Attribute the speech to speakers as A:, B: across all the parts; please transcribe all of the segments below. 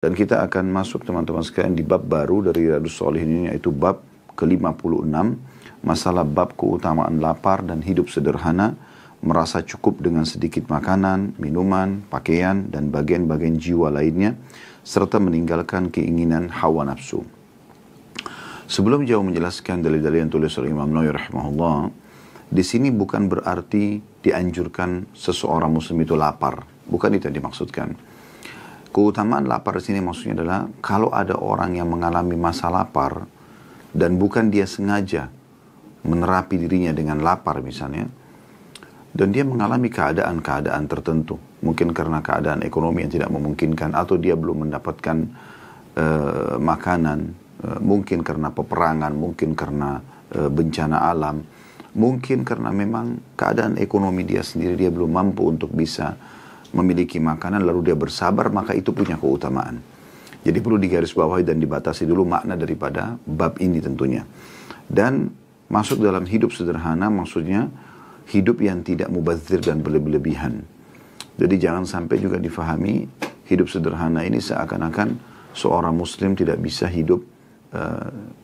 A: Dan kita akan masuk teman-teman sekalian di bab baru dari Riyadhus Shalihin ini, yaitu bab ke-56, masalah bab keutamaan lapar dan hidup sederhana, merasa cukup dengan sedikit makanan, minuman, pakaian, dan bagian-bagian jiwa lainnya, serta meninggalkan keinginan hawa nafsu. Sebelum jauh menjelaskan dalil-dalil yang tulis oleh Imam Nawawi rahimahullah, di sini bukan berarti dianjurkan seseorang muslim itu lapar. Bukan itu yang dimaksudkan. Keutamaan lapar di sini maksudnya adalah kalau ada orang yang mengalami masa lapar dan bukan dia sengaja menerapi dirinya dengan lapar misalnya, dan dia mengalami keadaan-keadaan tertentu, mungkin karena keadaan ekonomi yang tidak memungkinkan, atau dia belum mendapatkan makanan, mungkin karena peperangan, mungkin karena bencana alam, mungkin karena memang keadaan ekonomi dia sendiri, dia belum mampu untuk bisa memiliki makanan, lalu dia bersabar, maka itu punya keutamaan. Jadi perlu digarisbawahi dan dibatasi dulu makna daripada bab ini tentunya. Dan masuk dalam hidup sederhana maksudnya hidup yang tidak mubazir dan berlebihan. Jadi jangan sampai juga difahami hidup sederhana ini seakan-akan seorang muslim tidak bisa hidup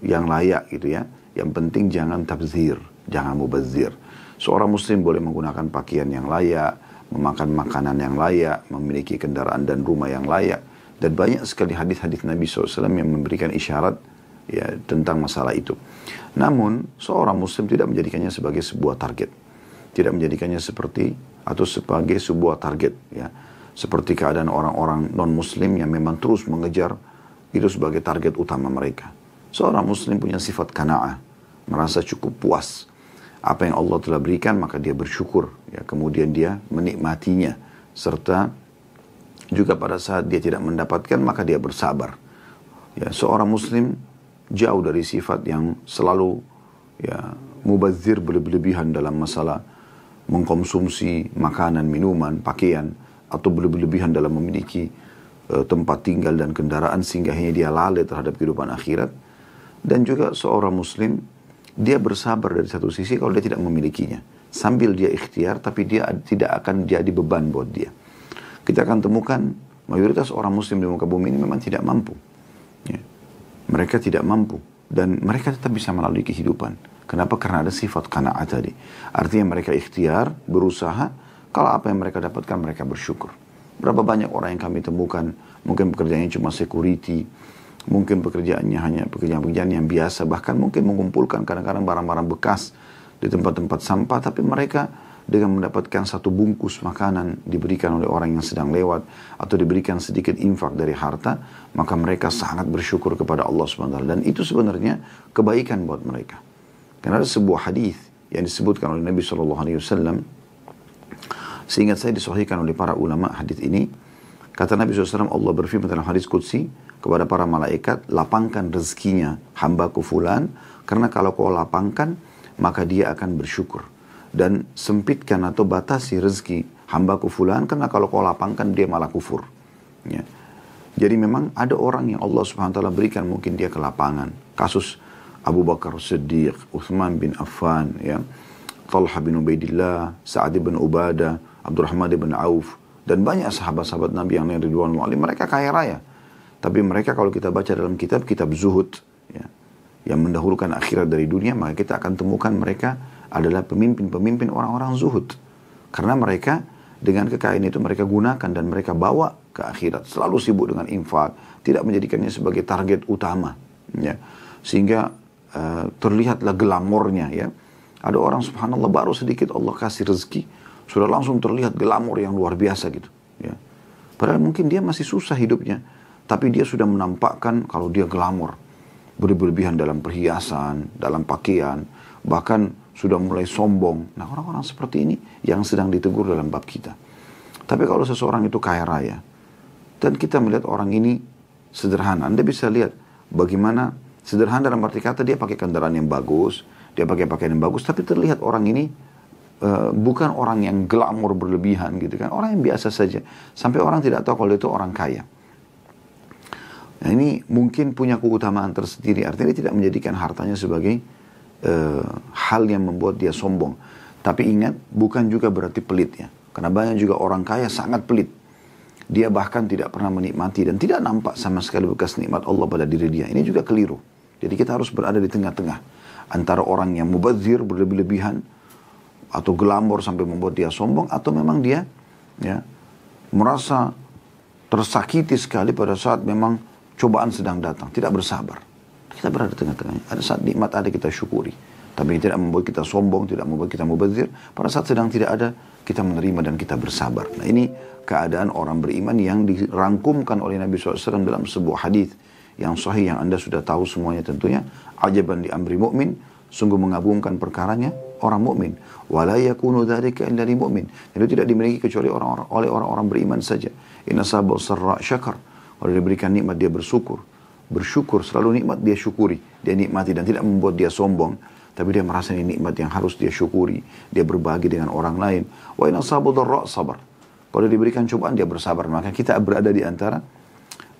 A: yang layak gitu ya. Yang penting jangan tabzir, jangan mubazir. Seorang muslim boleh menggunakan pakaian yang layak, memakan makanan yang layak, memiliki kendaraan dan rumah yang layak. Dan banyak sekali hadis-hadis Nabi SAW yang memberikan isyarat ya, tentang masalah itu. Namun, seorang muslim tidak menjadikannya sebagai sebuah target. Tidak menjadikannya seperti atau sebagai sebuah target. Ya. Seperti keadaan orang-orang non-muslim yang memang terus mengejar itu sebagai target utama mereka. Seorang muslim punya sifat qanaah, merasa cukup puas. Apa yang Allah telah berikan maka dia bersyukur, ya, kemudian dia menikmatinya, serta juga pada saat dia tidak mendapatkan maka dia bersabar. Ya, seorang muslim jauh dari sifat yang selalu ya mubazir berlebihan dalam masalah mengkonsumsi makanan, minuman, pakaian, atau berlebihan dalam memiliki tempat tinggal dan kendaraan sehingga hanya dia lalai terhadap kehidupan akhirat. Dan juga seorang muslim dia bersabar dari satu sisi kalau dia tidak memilikinya. Sambil dia ikhtiar, tapi dia tidak akan jadi beban buat dia. Kita akan temukan mayoritas orang muslim di muka bumi ini memang tidak mampu. Ya. Mereka tidak mampu. Dan mereka tetap bisa melalui kehidupan. Kenapa? Karena ada sifat qanaah tadi. Artinya mereka ikhtiar, berusaha. Kalau apa yang mereka dapatkan, mereka bersyukur. Berapa banyak orang yang kami temukan, mungkin pekerjaannya cuma security, mungkin pekerjaannya hanya pekerjaan-pekerjaan yang biasa, bahkan mungkin mengumpulkan kadang-kadang barang-barang bekas di tempat-tempat sampah, tapi mereka dengan mendapatkan satu bungkus makanan diberikan oleh orang yang sedang lewat, atau diberikan sedikit infak dari harta, maka mereka sangat bersyukur kepada Allah SWT. Dan itu sebenarnya kebaikan buat mereka. Karena ada sebuah hadis yang disebutkan oleh Nabi SAW, seingat saya disahihkan oleh para ulama hadis ini. Kata Nabi SAW, Allah berfirman dalam hadis qudsi kepada para malaikat, lapangkan rezekinya hambaku fulan, karena kalau kau lapangkan, maka dia akan bersyukur. Dan sempitkan atau batasi rezeki hambaku fulan, karena kalau kau lapangkan, dia malah kufur. Ya. Jadi memang ada orang yang Allah SWT berikan mungkin dia kelapangan. Kasus Abu Bakar Siddiq, Uthman bin Affan, ya, Talha bin Ubaidillah, Sa'ad bin Ubadah, Abdurrahman bin Auf, dan banyak sahabat-sahabat Nabi yang lain ridwanullah alaihim, mereka kaya raya. Tapi mereka kalau kita baca dalam kitab zuhud, ya, yang mendahulukan akhirat dari dunia, maka kita akan temukan mereka adalah pemimpin-pemimpin orang-orang zuhud. Karena mereka dengan kekayaan itu mereka gunakan dan mereka bawa ke akhirat. Selalu sibuk dengan infak, tidak menjadikannya sebagai target utama. Ya. Sehingga terlihatlah glamornya. Ya. Ada orang subhanallah baru sedikit Allah kasih rezeki, sudah langsung terlihat glamor yang luar biasa gitu. Ya. Padahal mungkin dia masih susah hidupnya, tapi dia sudah menampakkan kalau dia glamor, berlebihan dalam perhiasan, dalam pakaian, bahkan sudah mulai sombong. Nah, orang-orang seperti ini yang sedang ditegur dalam bab kita. Tapi kalau seseorang itu kaya raya, dan kita melihat orang ini sederhana, Anda bisa lihat bagaimana sederhana dalam arti kata dia pakai kendaraan yang bagus, dia pakai pakaian yang bagus, tapi terlihat orang ini bukan orang yang glamor berlebihan gitu kan, orang yang biasa saja, sampai orang tidak tahu kalau itu orang kaya. Nah, ini mungkin punya keutamaan tersendiri, artinya dia tidak menjadikan hartanya sebagai hal yang membuat dia sombong. Tapi ingat, bukan juga berarti pelit ya, karena banyak juga orang kaya sangat pelit. Dia bahkan tidak pernah menikmati dan tidak nampak sama sekali bekas nikmat Allah pada diri dia. Ini juga keliru. Jadi kita harus berada di tengah-tengah. Antara orang yang mubazir, berlebih-lebihan, atau glamor sampai membuat dia sombong, atau memang dia merasa tersakiti sekali pada saat memang cobaan sedang datang. Tidak bersabar. Kita berada di tengah-tengah. Ada saat nikmat ada kita syukuri. Tapi tidak membuat kita sombong, tidak membuat kita mubazir. Pada saat sedang tidak ada, kita menerima dan kita bersabar. Nah ini keadaan orang beriman yang dirangkumkan oleh Nabi SAW dalam sebuah hadis yang sahih yang Anda sudah tahu semuanya tentunya. Ajaban di amri mu'min, sungguh mengagumkan perkaranya orang mukmin. Wala yakunu dzalika illa lil mu'min. Itu tidak dimiliki kecuali oleh orang-orang beriman saja. Inna sabal sarra syakar. Kalau diberikan nikmat dia bersyukur. Bersyukur, selalu nikmat dia syukuri. Dia nikmati dan tidak membuat dia sombong. Tapi dia merasa ini nikmat yang harus dia syukuri. Dia berbagi dengan orang lain. Wa inna sabal dharra sabar. Kalau diberikan cobaan dia bersabar. Maka kita berada di antara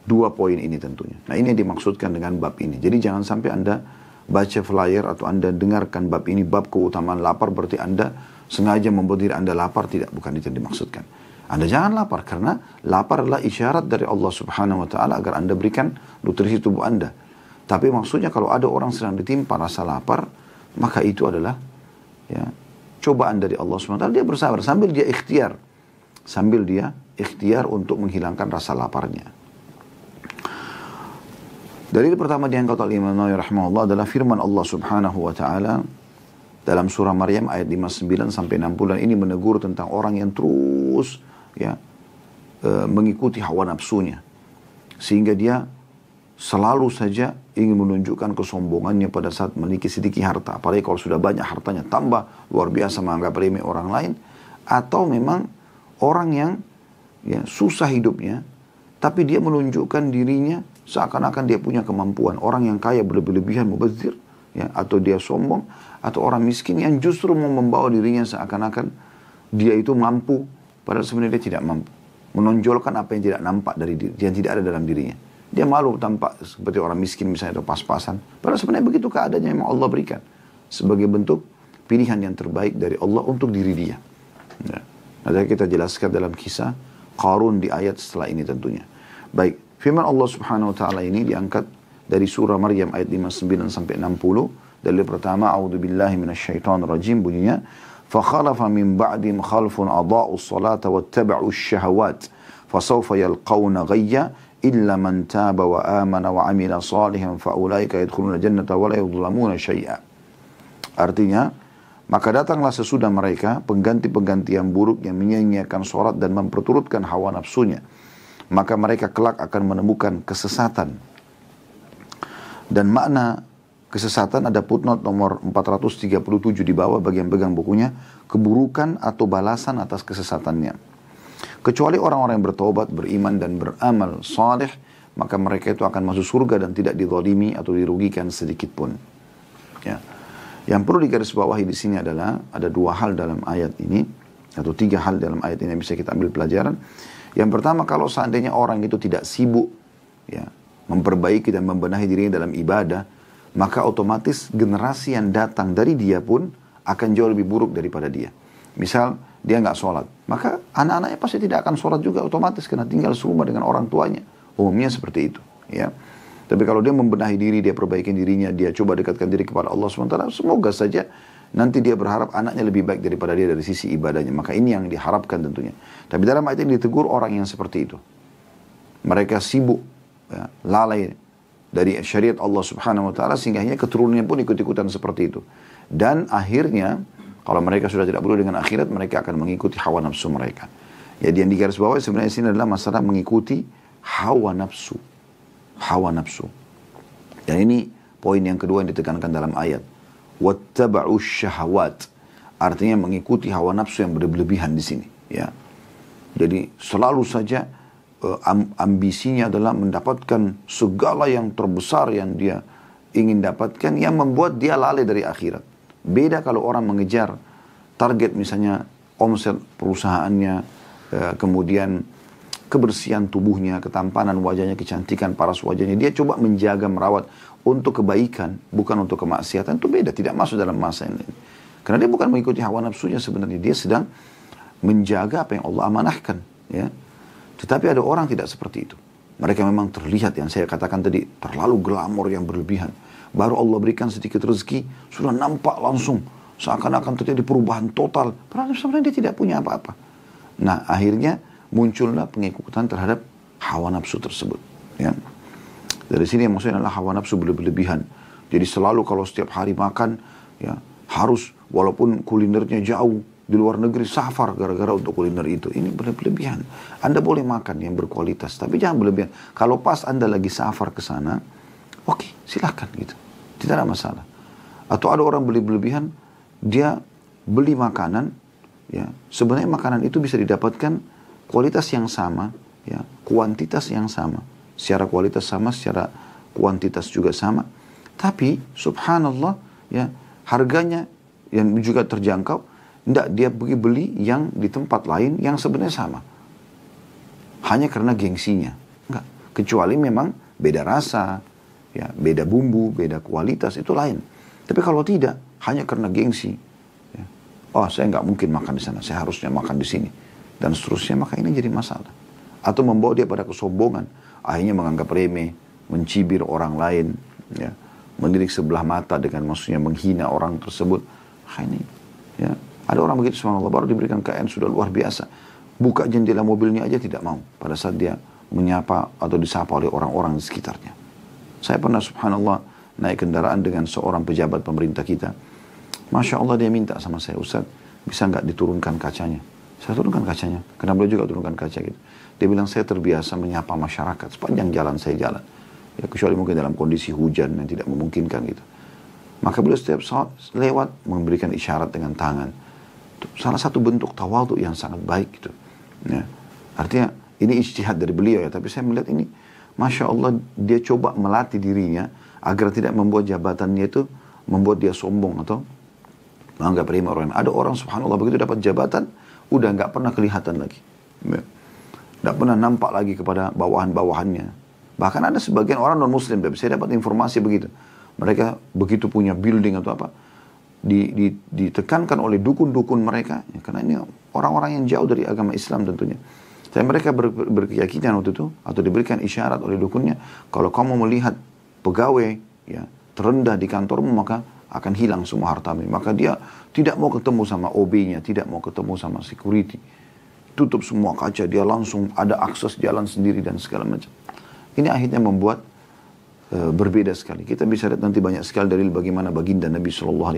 A: dua poin ini tentunya. Nah ini yang dimaksudkan dengan bab ini. Jadi jangan sampai Anda baca flyer atau Anda dengarkan bab ini, bab keutamaan lapar, berarti Anda sengaja membuat diri Anda lapar. Tidak, bukan itu yang dimaksudkan. Anda jangan lapar, karena lapar adalah isyarat dari Allah Subhanahu wa Ta'ala agar Anda berikan nutrisi tubuh Anda. Tapi maksudnya kalau ada orang sedang ditimpa rasa lapar, maka itu adalah cobaan dari Allah Subhanahu wa Ta'ala. Dia bersabar sambil dia ikhtiar untuk menghilangkan rasa laparnya. Dalil pertama diangkat oleh Imam Nawawi rahimahullah adalah firman Allah Subhanahu wa Ta'ala dalam surah Maryam ayat 59 sampai 60. Ini menegur tentang orang yang terus mengikuti hawa nafsunya, sehingga dia selalu saja ingin menunjukkan kesombongannya pada saat memiliki sedikit harta, apalagi kalau sudah banyak hartanya, tambah luar biasa menganggap remeh orang lain. Atau memang orang yang susah hidupnya, tapi dia menunjukkan dirinya seakan-akan dia punya kemampuan. Orang yang kaya berlebih-lebihan mubazir, atau dia sombong, atau orang miskin yang justru mau membawa dirinya seakan-akan dia itu mampu, padahal sebenarnya dia tidak mampu. Menonjolkan apa yang tidak nampak dari diri, yang tidak ada dalam dirinya. Dia malu tampak seperti orang miskin misalnya, atau pas-pasan. Padahal sebenarnya begitu keadaannya yang Allah berikan sebagai bentuk pilihan yang terbaik dari Allah untuk diri dia. Nanti kita jelaskan dalam kisah Qarun di ayat setelah ini tentunya. Baik, firman Allah Subhanahu wa Ta'ala ini diangkat dari surah Maryam ayat 59 sampai 60. Dalil pertama, a'udzubillahi minasyaitonir rajim, bunyinya, fa khalafa min ba'dihim khalfun adaa'us salata wattaba'us syahawat fasawfa yalqawna ghayya illa man taba wa amana wa amila salihan fa ulaika yadkhuluna jannata wa la yudhlamuna syai'a. Artinya, maka datanglah sesudah mereka pengganti-pengganti yang buruk yang menyia-nyiakan sholat dan memperturutkan hawa nafsunya. Maka mereka kelak akan menemukan kesesatan. Dan makna kesesatan ada footnote nomor 437 di bawah bagian pegang bukunya. Keburukan atau balasan atas kesesatannya. Kecuali orang-orang yang bertobat, beriman dan beramal saleh, maka mereka itu akan masuk surga dan tidak dizalimi atau dirugikan sedikit pun. Ya. Yang perlu digarisbawahi di sini adalah ada dua hal dalam ayat ini, atau tiga hal dalam ayat ini yang bisa kita ambil pelajaran. Yang pertama, kalau seandainya orang itu tidak sibuk memperbaiki dan membenahi dirinya dalam ibadah, maka otomatis generasi yang datang dari dia pun akan jauh lebih buruk daripada dia. Misal dia nggak sholat, maka anak-anaknya pasti tidak akan sholat juga otomatis karena tinggal serumah dengan orang tuanya. Umumnya seperti itu. Ya. Tapi kalau dia membenahi diri, dia perbaiki dirinya, dia coba dekatkan diri kepada Allah SWT, semoga saja nanti dia berharap anaknya lebih baik daripada dia dari sisi ibadahnya. Maka ini yang diharapkan tentunya. Tapi dalam ayat ini ditegur orang yang seperti itu. Mereka sibuk, lalai dari syariat Allah Subhanahu Wa Taala sehingga akhirnya keturunannya pun ikut-ikutan seperti itu. Dan akhirnya, kalau mereka sudah tidak peduli dengan akhirat, mereka akan mengikuti hawa nafsu mereka. Jadi yang digarisbawahi sebenarnya sini adalah masalah mengikuti hawa nafsu. Hawa nafsu. Dan ini poin yang kedua yang ditekankan dalam ayat. Wattaba'us syahawat. Artinya mengikuti hawa nafsu yang berlebihan di sini. Ya. Jadi selalu saja ambisinya adalah mendapatkan segala yang terbesar yang dia ingin dapatkan, yang membuat dia lalai dari akhirat. Beda kalau orang mengejar target misalnya omset perusahaannya, kemudian kebersihan tubuhnya, ketampanan wajahnya, kecantikan paras wajahnya. Dia coba menjaga, merawat untuk kebaikan, bukan untuk kemaksiatan. Itu beda, tidak masuk dalam masa ini. Karena dia bukan mengikuti hawa nafsunya sebenarnya. Dia sedang menjaga apa yang Allah amanahkan. Ya. Tetapi ada orang tidak seperti itu. Mereka memang terlihat yang saya katakan tadi, terlalu glamor yang berlebihan. Baru Allah berikan sedikit rezeki, sudah nampak langsung. Seakan-akan terjadi perubahan total. Padahal sebenarnya dia tidak punya apa-apa. Nah, akhirnya muncullah pengikutan terhadap hawa nafsu tersebut. Ya. Dari sini yang maksudnya adalah hawa nafsu berlebihan. Jadi selalu kalau setiap hari makan, ya harus walaupun kulinernya jauh, di luar negeri safar gara-gara untuk kuliner itu. Ini berlebihan. Anda boleh makan yang berkualitas, tapi jangan berlebihan. Kalau pas Anda lagi safar ke sana, oke, silakan gitu. Tidak ada masalah. Atau ada orang beli berlebihan, dia beli makanan, ya sebenarnya makanan itu bisa didapatkan kualitas yang sama, ya kuantitas yang sama. Secara kualitas sama, secara kuantitas juga sama. Tapi subhanallah, ya harganya yang juga terjangkau. Tidak, dia pergi beli yang di tempat lain yang sebenarnya sama. Hanya karena gengsinya. Enggak. Kecuali memang beda rasa, ya, beda bumbu, beda kualitas, itu lain. Tapi kalau tidak, hanya karena gengsi. Ya, oh, saya nggak mungkin makan di sana, saya harusnya makan di sini. Dan seterusnya, maka ini jadi masalah. Atau membawa dia pada kesombongan. Akhirnya menganggap remeh, mencibir orang lain, ya, melirik sebelah mata dengan maksudnya menghina orang tersebut. Ini, ya. Ada orang begitu, subhanallah, baru diberikan kekayaan sudah luar biasa. Buka jendela mobilnya aja tidak mau pada saat dia menyapa atau disapa oleh orang-orang di sekitarnya. Saya pernah subhanallah naik kendaraan dengan seorang pejabat pemerintah kita. Masya Allah dia minta sama saya, Ustaz, bisa nggak diturunkan kacanya? Saya turunkan kacanya. Kenapa beliau juga turunkan kaca gitu? Dia bilang saya terbiasa menyapa masyarakat sepanjang jalan saya jalan. Ya, kecuali mungkin dalam kondisi hujan yang tidak memungkinkan gitu. Maka beliau setiap saat lewat memberikan isyarat dengan tangan. Salah satu bentuk tawadhu yang sangat baik gitu. Ya. Artinya ini ijtihad dari beliau ya, tapi saya melihat ini Masya Allah dia coba melatih dirinya agar tidak membuat jabatannya itu membuat dia sombong atau menganggap remeh orang. Ada orang subhanallah begitu dapat jabatan udah nggak pernah kelihatan lagi. Ya. Nggak pernah nampak lagi kepada bawahan-bawahannya. Bahkan ada sebagian orang non muslim, tapi saya dapat informasi begitu. Mereka begitu punya building atau apa, ditekankan oleh dukun-dukun mereka, ya, karena ini orang-orang yang jauh dari agama Islam tentunya. Dan mereka berkeyakinan waktu itu, atau diberikan isyarat oleh dukunnya, kalau kamu melihat pegawai ya terendah di kantormu, maka akan hilang semua hartamu. Maka dia tidak mau ketemu sama OB-nya, tidak mau ketemu sama security. Tutup semua kaca, dia langsung ada akses jalan sendiri dan segala macam. Ini akhirnya membuat berbeda sekali. Kita bisa lihat nanti banyak sekali dalil bagaimana baginda Nabi SAW,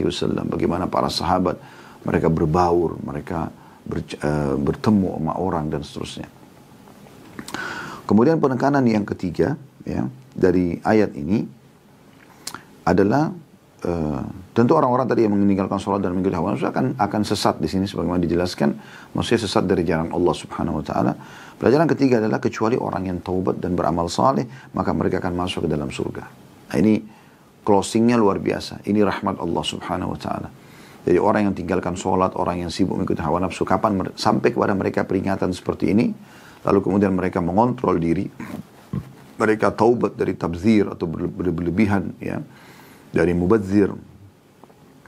A: bagaimana para sahabat, mereka berbaur, mereka bertemu sama orang dan seterusnya. Kemudian penekanan yang ketiga ya, dari ayat ini adalah tentu orang-orang tadi yang meninggalkan sholat dan mengikuti hawa nafsu akan sesat di sini sebagaimana dijelaskan, maksudnya sesat dari jalan Allah Subhanahu wa taala. Pelajaran ketiga adalah kecuali orang yang taubat dan beramal saleh, maka mereka akan masuk ke dalam surga. Nah, ini closingnya luar biasa. Ini rahmat Allah Subhanahu wa taala. Jadi orang yang tinggalkan sholat, orang yang sibuk mengikuti hawa nafsu, kapan sampai kepada mereka peringatan seperti ini, lalu kemudian mereka mengontrol diri, mereka taubat dari tabzir atau berlebihan ya, dari mubadzir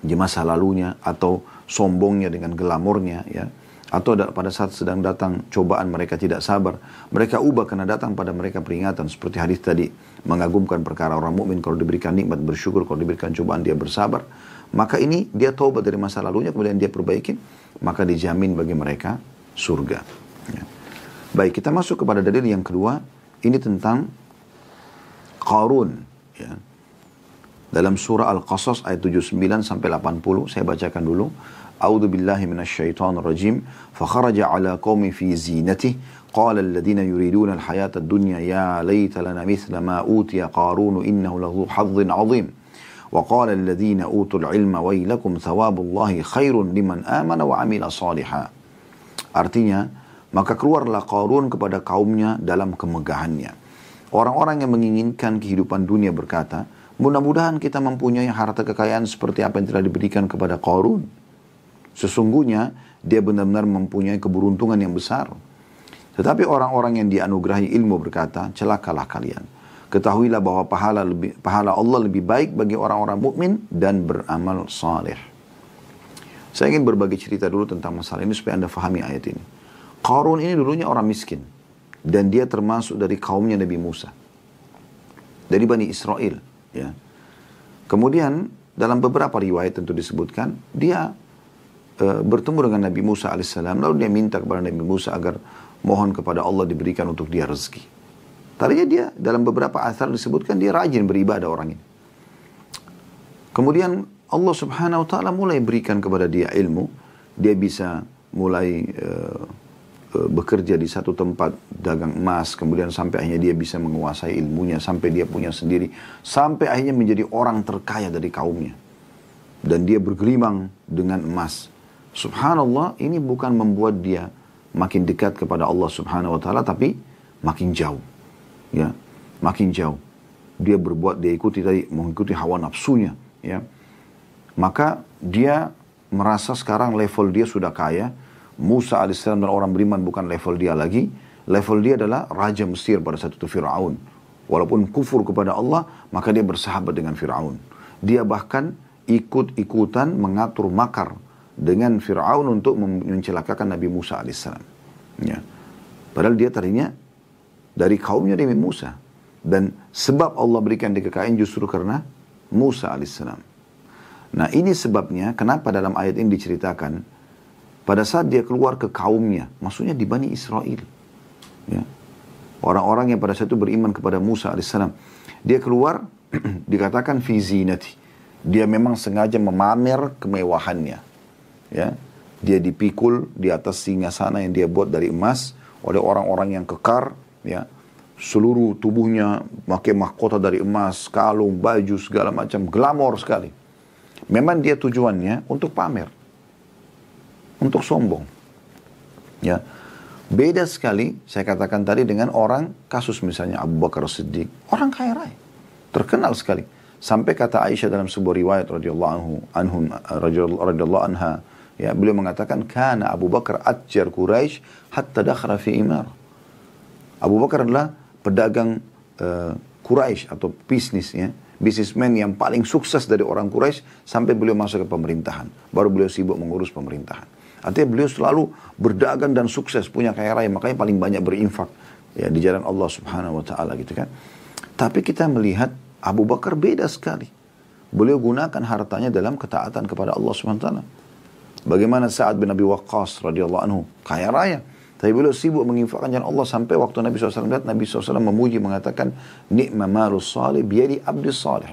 A: di masa lalunya, atau sombongnya dengan glamornya ya, atau pada saat sedang datang cobaan mereka tidak sabar, mereka ubah karena datang pada mereka peringatan, seperti hadis tadi, mengagumkan perkara orang mukmin kalau diberikan nikmat bersyukur, kalau diberikan cobaan dia bersabar. Maka ini dia taubat dari masa lalunya, kemudian dia perbaiki, maka dijamin bagi mereka surga ya. Baik, kita masuk kepada dalil yang kedua. Ini tentang Qarun ya. Dalam surah Al-Qasas ayat 79 sampai 80, saya bacakan dulu. A'udzu billahi minasyaitonir rajim. Fa kharaja 'ala qaumi fi zinatihi qala alladziina yuriduna al-hayata ad-dunya ya laita lana mithla ma utiya Qarun innahu lahu hazzin 'azim. Wa qala alladziina utul 'ilma wailakum thawabullahi khairun liman amana wa 'amila shalihan. Artinya, maka keluarlah Qarun kepada kaumnya dalam kemegahannya. Orang-orang yang menginginkan kehidupan dunia berkata, mudah-mudahan kita mempunyai harta kekayaan seperti apa yang telah diberikan kepada Qarun. Sesungguhnya dia benar-benar mempunyai keberuntungan yang besar. Tetapi orang-orang yang dianugerahi ilmu berkata, celakalah kalian. Ketahuilah bahwa pahala Allah lebih baik bagi orang-orang mukmin dan beramal saleh. Saya ingin berbagi cerita dulu tentang masalah ini supaya Anda fahami ayat ini. Qarun ini dulunya orang miskin. Dan dia termasuk dari kaumnya Nabi Musa. Dari Bani Israel. Ya. Kemudian dalam beberapa riwayat tentu disebutkan, dia bertemu dengan Nabi Musa alaihissalam. Lalu dia minta kepada Nabi Musa agar mohon kepada Allah diberikan untuk dia rezeki. Tadinya dia dalam beberapa asar disebutkan dia rajin beribadah orang ini. Kemudian Allah subhanahu wa ta'ala mulai berikan kepada dia ilmu. Dia bisa mulai bekerja di satu tempat dagang emas, kemudian sampai akhirnya dia bisa menguasai ilmunya, sampai dia punya sendiri, sampai akhirnya menjadi orang terkaya dari kaumnya. Dan dia bergelimang dengan emas. Subhanallah, ini bukan membuat dia makin dekat kepada Allah subhanahu wa ta'ala, tapi makin jauh. Ya, makin jauh. Dia berbuat, dia ikuti tadi, mengikuti hawa nafsunya. Ya. Maka dia merasa sekarang level dia sudah kaya. Musa alaihissalam dan orang beriman bukan level dia lagi. Level dia adalah Raja Mesir pada saat itu Fir'aun. Walaupun kufur kepada Allah, maka dia bersahabat dengan Fir'aun. Dia bahkan ikut-ikutan mengatur makar dengan Fir'aun untuk mencelakakan Nabi Musa alaihissalam. Ya. Padahal dia tadinya dari kaumnya Nabi Musa. Dan sebab Allah berikan dia kekayaan justru karena Musa alaihissalam. Nah ini sebabnya kenapa dalam ayat ini diceritakan pada saat dia keluar ke kaumnya, maksudnya di Bani Israel. Ya. Orang-orang yang pada saat itu beriman kepada Musa alaihissalam. Dia keluar, dikatakan fi zinati. Dia memang sengaja memamer kemewahannya. Ya. Dia dipikul di atas singgasana yang dia buat dari emas oleh orang-orang yang kekar. Ya. Seluruh tubuhnya pakai mahkota dari emas, kalung, baju, segala macam. Glamor sekali. Memang dia tujuannya untuk pamer. Untuk sombong. Ya. Beda sekali, saya katakan tadi, dengan orang, kasus misalnya Abu Bakar Siddiq. Orang kaya raya. Terkenal sekali. Sampai kata Aisyah dalam sebuah riwayat radhiyallahu anha, ya, beliau mengatakan, kana Abu Bakar atjar Quraisy hatta dakhala fi imar. Abu Bakar adalah pedagang Quraisy atau bisnisnya. Bisnismen yang paling sukses dari orang Quraisy sampai beliau masuk ke pemerintahan. Baru beliau sibuk mengurus pemerintahan. Artinya beliau selalu berdagang dan sukses, punya kaya raya, makanya paling banyak berinfak ya di jalan Allah Subhanahu wa taala gitu kan. Tapi kita melihat Abu Bakar beda sekali. Beliau gunakan hartanya dalam ketaatan kepada Allah Subhanahu wa taala. Bagaimana Sa'ad bin Abi Waqqas radhiyallahu anhu, kaya raya, tapi beliau sibuk menginfakkan jalan Allah sampai waktu Nabi SAW lihat, Nabi SAW memuji mengatakan, ni'ma malus salih biyadi abdis salih.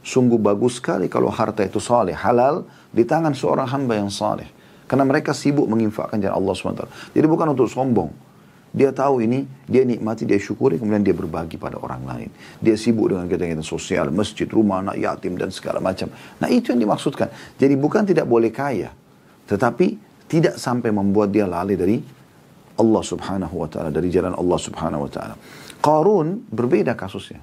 A: Sungguh bagus sekali kalau harta itu salih, halal di tangan seorang hamba yang salih. Karena mereka sibuk menginfakkan jalan Allah SWT. Jadi bukan untuk sombong. Dia tahu ini, dia nikmati, dia syukuri, kemudian dia berbagi pada orang lain. Dia sibuk dengan kegiatan sosial, masjid, rumah, anak yatim, dan segala macam. Nah itu yang dimaksudkan. Jadi bukan tidak boleh kaya, tetapi tidak sampai membuat dia lalai dari Allah subhanahu wa ta'ala, dari jalan Allah subhanahu wa ta'ala. Qarun berbeda kasusnya.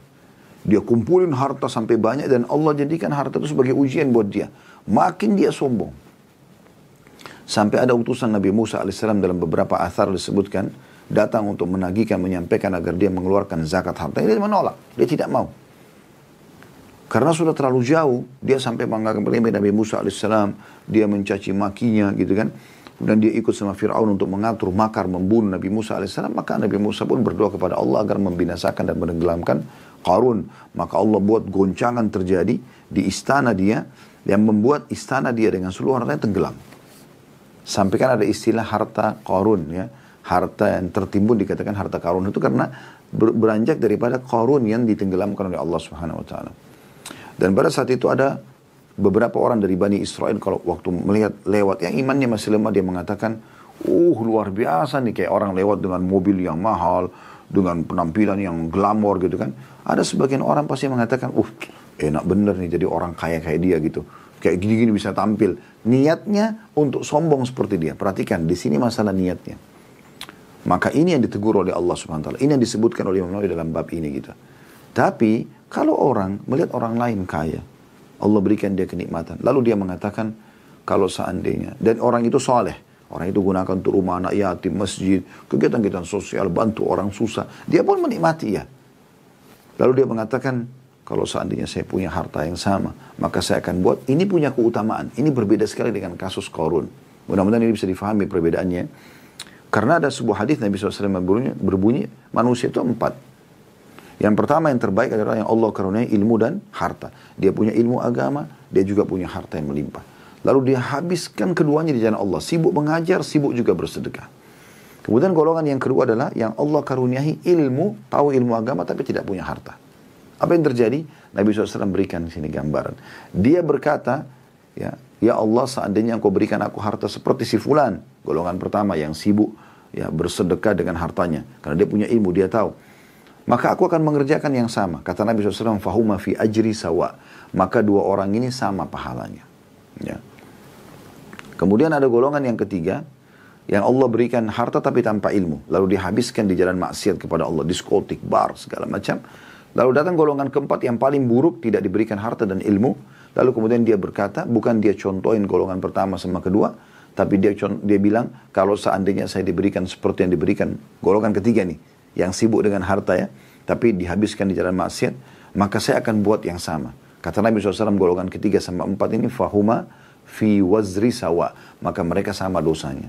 A: Dia kumpulin harta sampai banyak dan Allah jadikan harta itu sebagai ujian buat dia. Makin dia sombong. Sampai ada utusan Nabi Musa alaihissalam dalam beberapa athar disebutkan, datang untuk menagihkan, menyampaikan agar dia mengeluarkan zakat harta. Dia menolak, dia tidak mau. Karena sudah terlalu jauh, dia sampai menganggap remeh Nabi Musa alaihissalam, dia mencaci makinya gitu kan. Dan dia ikut sama Fir'aun untuk mengatur makar membunuh Nabi Musa alaihissalam. Maka Nabi Musa pun berdoa kepada Allah agar membinasakan dan menenggelamkan Qarun. Maka Allah buat goncangan terjadi di istana dia, yang membuat istana dia dengan seluruh hartanya tenggelam. Sampai kan ada istilah harta Qarun ya. Harta yang tertimbun dikatakan harta Qarun itu karena beranjak daripada Qarun yang ditenggelamkan oleh Allah Subhanahu wa taala. Dan pada saat itu ada beberapa orang dari Bani Israel kalau waktu melihat lewat yang imannya masih lemah, dia mengatakan, luar biasa nih, kayak orang lewat dengan mobil yang mahal, dengan penampilan yang glamor gitu kan. Ada sebagian orang pasti mengatakan, enak bener nih jadi orang kaya kayak dia gitu. Kayak gini-gini bisa tampil. Niatnya untuk sombong seperti dia. Perhatikan, di sini masalah niatnya. Maka ini yang ditegur oleh Allah Subhanahu wa taala. Ini yang disebutkan oleh Imam Nawawi dalam bab ini gitu. Tapi kalau orang melihat orang lain kaya, Allah berikan dia kenikmatan. Lalu dia mengatakan, kalau seandainya, dan orang itu soleh, orang itu gunakan untuk rumah anak yatim, masjid, kegiatan-kegiatan sosial, bantu orang susah. Dia pun menikmati ya. Lalu dia mengatakan, kalau seandainya saya punya harta yang sama, maka saya akan buat, ini punya keutamaan. Ini berbeda sekali dengan kasus Qarun. Mudah-mudahan ini bisa difahami perbedaannya. Karena ada sebuah hadis Nabi SAW berbunyi, manusia itu 4. Yang pertama yang terbaik adalah yang Allah karuniai ilmu dan harta. Dia punya ilmu agama, dia juga punya harta yang melimpah. Lalu dia habiskan keduanya di jalan Allah. Sibuk mengajar, sibuk juga bersedekah. Kemudian golongan yang kedua adalah yang Allah karuniai ilmu, tahu ilmu agama tapi tidak punya harta. Apa yang terjadi? Nabi SAW berikan di sini gambaran. Dia berkata, ya Allah seandainya engkau berikan aku harta seperti si fulan. Golongan pertama yang sibuk bersedekah dengan hartanya. Karena dia punya ilmu, dia tahu. Maka aku akan mengerjakan yang sama. Kata Nabi SAW, fahuma fi ajri sawa. Maka dua orang ini sama pahalanya. Ya. Kemudian ada golongan yang ketiga, yang Allah berikan harta tapi tanpa ilmu. Lalu dihabiskan di jalan maksiat kepada Allah. Diskotik, bar, segala macam. Lalu datang golongan keempat yang paling buruk, tidak diberikan harta dan ilmu. Lalu kemudian dia berkata, bukan dia contohin golongan pertama sama kedua, tapi dia bilang, kalau seandainya saya diberikan seperti yang diberikan golongan ketiga nih, yang sibuk dengan harta ya, tapi dihabiskan di jalan maksiat, maka saya akan buat yang sama. Kata Nabi SAW, golongan ketiga sama empat ini, fahuma fi wazri sawa. Maka mereka sama dosanya.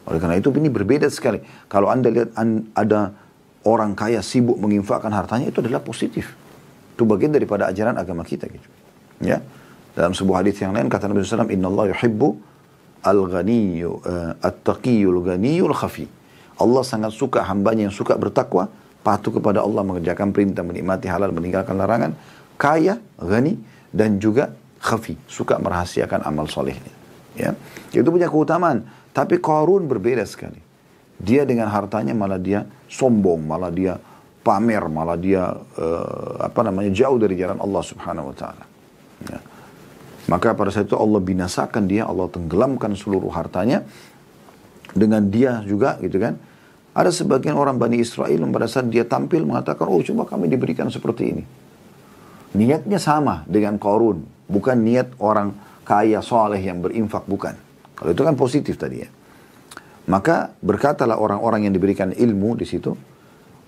A: Oleh karena itu ini berbeda sekali. Kalau Anda lihat ada orang kaya sibuk menginfakkan hartanya, itu adalah positif. Itu bagian daripada ajaran agama kita gitu. Ya. Dalam sebuah hadis yang lain kata Nabi SAW, Inna Allah yuhibbu al-ghaniyyu at-taqiyyul ghaniyul khafi. Allah sangat suka hambanya yang suka bertakwa, patuh kepada Allah, mengerjakan perintah, menikmati halal, meninggalkan larangan, kaya, ghani, dan juga khafi, suka merahasiakan amal solehnya. Ya. Itu punya keutamaan. Tapi Qarun berbeda sekali. Dia dengan hartanya malah dia sombong, malah dia pamer, malah dia jauh dari jalan Allah Subhanahu wa taala. Ya. Maka pada saat itu Allah binasakan dia, Allah tenggelamkan seluruh hartanya dengan dia juga gitu kan. Ada sebagian orang Bani Israel pada saat dia tampil mengatakan, oh coba kami diberikan seperti ini. Niatnya sama dengan Qarun, bukan niat orang kaya soleh yang berinfak, bukan. Kalau itu kan positif tadi ya. Maka berkatalah orang-orang yang diberikan ilmu di situ,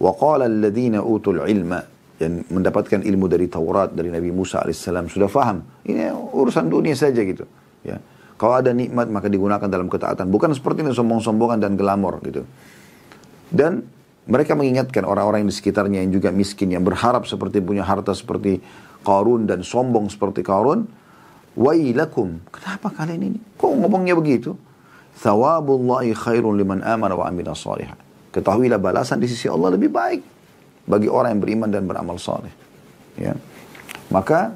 A: wa qala alladziina utul ilma, yang mendapatkan ilmu dari Taurat dari Nabi Musa alaihissalam sudah faham. Ini urusan dunia saja gitu. Ya. Kalau ada nikmat maka digunakan dalam ketaatan, bukan seperti ini sombong-sombongan dan glamor gitu. Dan mereka mengingatkan orang-orang yang di sekitarnya yang juga miskin, yang berharap seperti punya harta seperti Qarun dan sombong seperti Qarun. Wailakum, kenapa kalian ini? Kok ngomongnya begitu? Thawabullahi khairun liman amana wa amila salihah. Ketahuilah balasan di sisi Allah lebih baik bagi orang yang beriman dan beramal saleh. Ya. Maka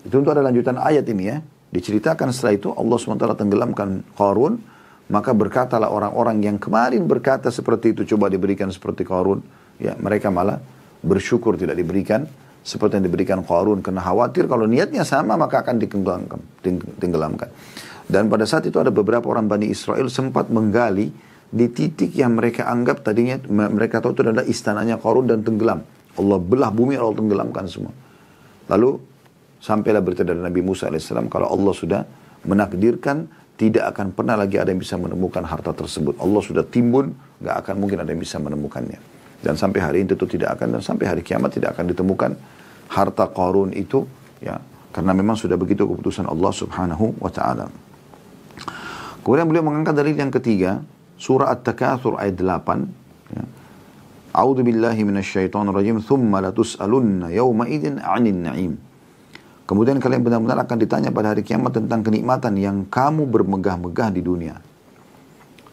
A: itu ada lanjutan ayat ini ya. Diceritakan setelah itu Allah SWT tenggelamkan Qarun. Maka berkatalah orang-orang yang kemarin berkata seperti itu, coba diberikan seperti Qarun. Ya, mereka malah bersyukur tidak diberikan seperti yang diberikan Qarun. Karena khawatir kalau niatnya sama maka akan ditenggelamkan. Dan pada saat itu ada beberapa orang Bani Israel sempat menggali di titik yang mereka anggap tadinya mereka tahu itu adalah istananya Qarun dan tenggelam. Allah belah bumi, Allah tenggelamkan semua. Lalu sampailah berita dari Nabi Musa alaihissalam kalau Allah sudah menakdirkan tidak akan pernah lagi ada yang bisa menemukan harta tersebut. Allah sudah timbun, gak akan mungkin ada yang bisa menemukannya. Dan sampai hari ini tentu tidak akan, dan sampai hari kiamat tidak akan ditemukan harta Qarun itu, ya, karena memang sudah begitu keputusan Allah Subhanahu wa taala. Kemudian beliau mengangkat dalil yang ketiga, surah At-Takatsur ayat 8, ya. A'udzu billahi minasyaitonir rajim, tsumma latus'alunna yawma idzin 'anil na'im. Kemudian kalian benar-benar akan ditanya pada hari kiamat tentang kenikmatan yang kamu bermegah-megah di dunia.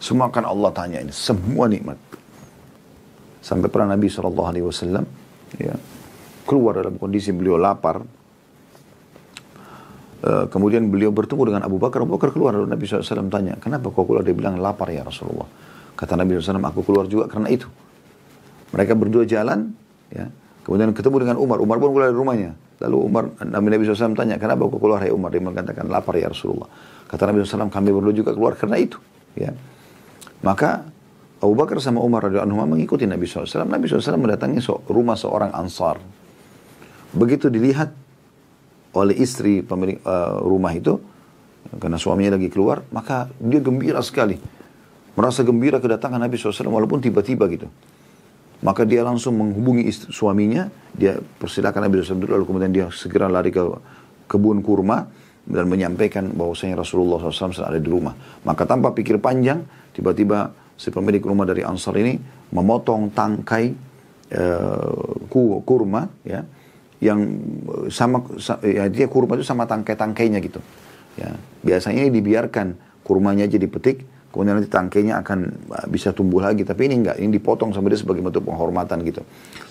A: Semua akan Allah tanya ini, semua nikmat. Sampai pernah Nabi SAW ya, keluar dalam kondisi beliau lapar. Kemudian beliau bertemu dengan Abu Bakar. Abu Bakar keluar, lalu Nabi SAW tanya, kenapa kau keluar? Dia bilang, lapar ya Rasulullah. Kata Nabi SAW, aku keluar juga karena itu. Mereka berdua jalan, ya. Kemudian ketemu dengan Umar. Umar pun keluar dari rumahnya. Lalu Nabi SAW tanya, kenapa kau keluar hai Umar? Dia mengatakan, lapar ya Rasulullah. Kata Nabi SAW, kami berdua juga keluar karena itu. Ya. Maka Abu Bakar sama Umar radhiyallahu anhu mengikuti Nabi SAW. Nabi SAW mendatangi rumah seorang Ansar. Begitu dilihat oleh istri pemilik rumah itu, karena suaminya lagi keluar, maka dia gembira sekali. Merasa gembira kedatangan Nabi SAW walaupun tiba-tiba gitu. Maka dia langsung menghubungi suaminya, dia persilakan Nabi SAW dulu, lalu kemudian dia segera lari ke kebun kurma dan menyampaikan bahwasanya Rasulullah SAW ada di rumah. Maka tanpa pikir panjang, tiba-tiba si pemilik rumah dari Ansar ini memotong tangkai kurma, ya, yang ya, dia kurma itu sama tangkai-tangkainya gitu. Ya, biasanya ini dibiarkan kurmanya aja dipetik, kemudian nanti tangkainya akan bisa tumbuh lagi. Tapi ini enggak, ini dipotong sama dia sebagai bentuk penghormatan gitu.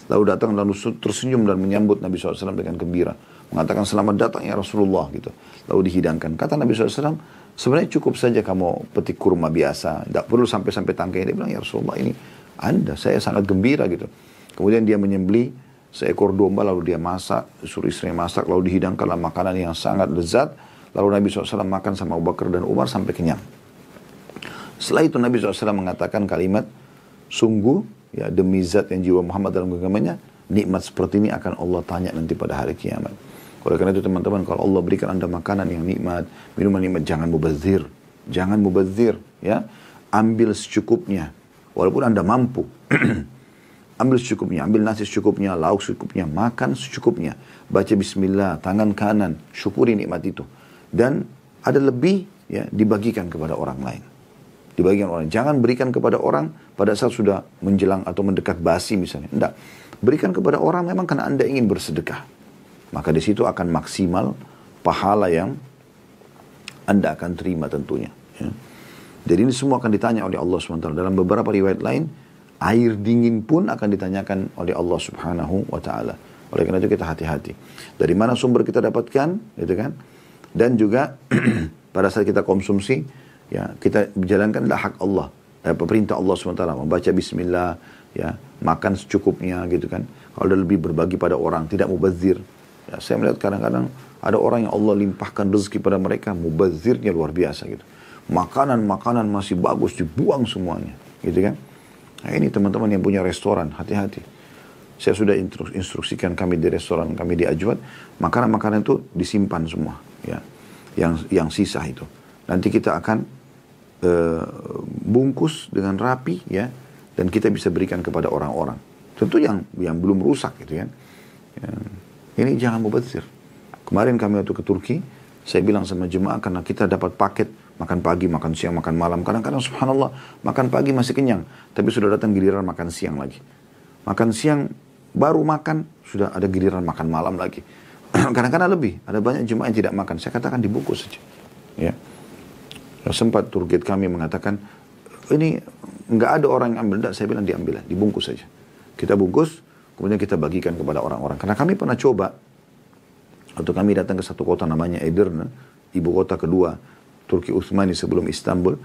A: Lalu datang lalu tersenyum dan menyambut Nabi SAW dengan gembira. Mengatakan selamat datang ya Rasulullah gitu. Lalu dihidangkan. Kata Nabi SAW, sebenarnya cukup saja kamu petik kurma biasa. Tidak perlu sampai-sampai tangkainya. Dia bilang, ya Rasulullah ini Anda, saya sangat gembira gitu. Kemudian dia menyembelih seekor domba, lalu dia masak, suruh istrinya masak, lalu dihidangkanlah makanan yang sangat lezat. Lalu Nabi SAW makan sama Abu Bakar dan Umar sampai kenyang. Setelah itu Nabi SAW mengatakan kalimat, sungguh ya demi zat yang jiwa Muhammad dalam genggamannya, nikmat seperti ini akan Allah tanya nanti pada hari kiamat. Oleh karena itu teman-teman, kalau Allah berikan Anda makanan yang nikmat, minuman nikmat, jangan mubazir. Jangan mubazir, ya. Ambil secukupnya, walaupun Anda mampu. Ambil secukupnya, ambil nasi secukupnya, lauk secukupnya, makan secukupnya. Baca bismillah, tangan kanan, syukuri nikmat itu. Dan ada lebih, ya, dibagikan kepada orang lain. Dibagikan orang. Jangan berikan kepada orang pada saat sudah menjelang atau mendekat basi misalnya. Tidak. Berikan kepada orang memang karena Anda ingin bersedekah. Maka di situ akan maksimal pahala yang Anda akan terima tentunya. Ya. Jadi ini semua akan ditanya oleh Allah SWT. Dalam beberapa riwayat lain, air dingin pun akan ditanyakan oleh Allah Subhanahu wa Ta'ala. Oleh karena itu kita hati-hati. Dari mana sumber kita dapatkan, gitu kan? Dan juga pada saat kita konsumsi, ya kita jalankanlah hak Allah, perintah Allah SWT, membaca bismillah, ya, makan secukupnya gitu kan. Kalau ada lebih berbagi pada orang, tidak mubazir. Ya, saya melihat kadang-kadang ada orang yang Allah limpahkan rezeki pada mereka, mubazirnya luar biasa gitu. Makanan-makanan masih bagus dibuang semuanya, gitu kan. Nah ini teman-teman yang punya restoran, hati-hati. Saya sudah instruksikan kami di restoran kami di Ajwad, makanan-makanan itu disimpan semua, ya, yang sisa itu. Nanti kita akan bungkus dengan rapi, ya, dan kita bisa berikan kepada orang-orang. Tentu yang belum rusak, gitu kan. Ya. Ini jangan mubazir. Kemarin kami waktu ke Turki, saya bilang sama jemaah karena kita dapat paket makan pagi, makan siang, makan malam. Kadang-kadang subhanallah, makan pagi masih kenyang, tapi sudah datang giliran makan siang lagi. Makan siang baru makan, sudah ada giliran makan malam lagi. Kadang-kadang lebih, ada banyak jemaah yang tidak makan. Saya katakan dibungkus saja. Ya. Sempat tour guide kami mengatakan, ini nggak ada orang yang ambil, enggak, saya bilang diambil, dibungkus saja. Kita bungkus, kemudian kita bagikan kepada orang-orang. Karena kami pernah coba, waktu kami datang ke satu kota namanya Edirne, ibu kota kedua Turki Utsmani sebelum Istanbul,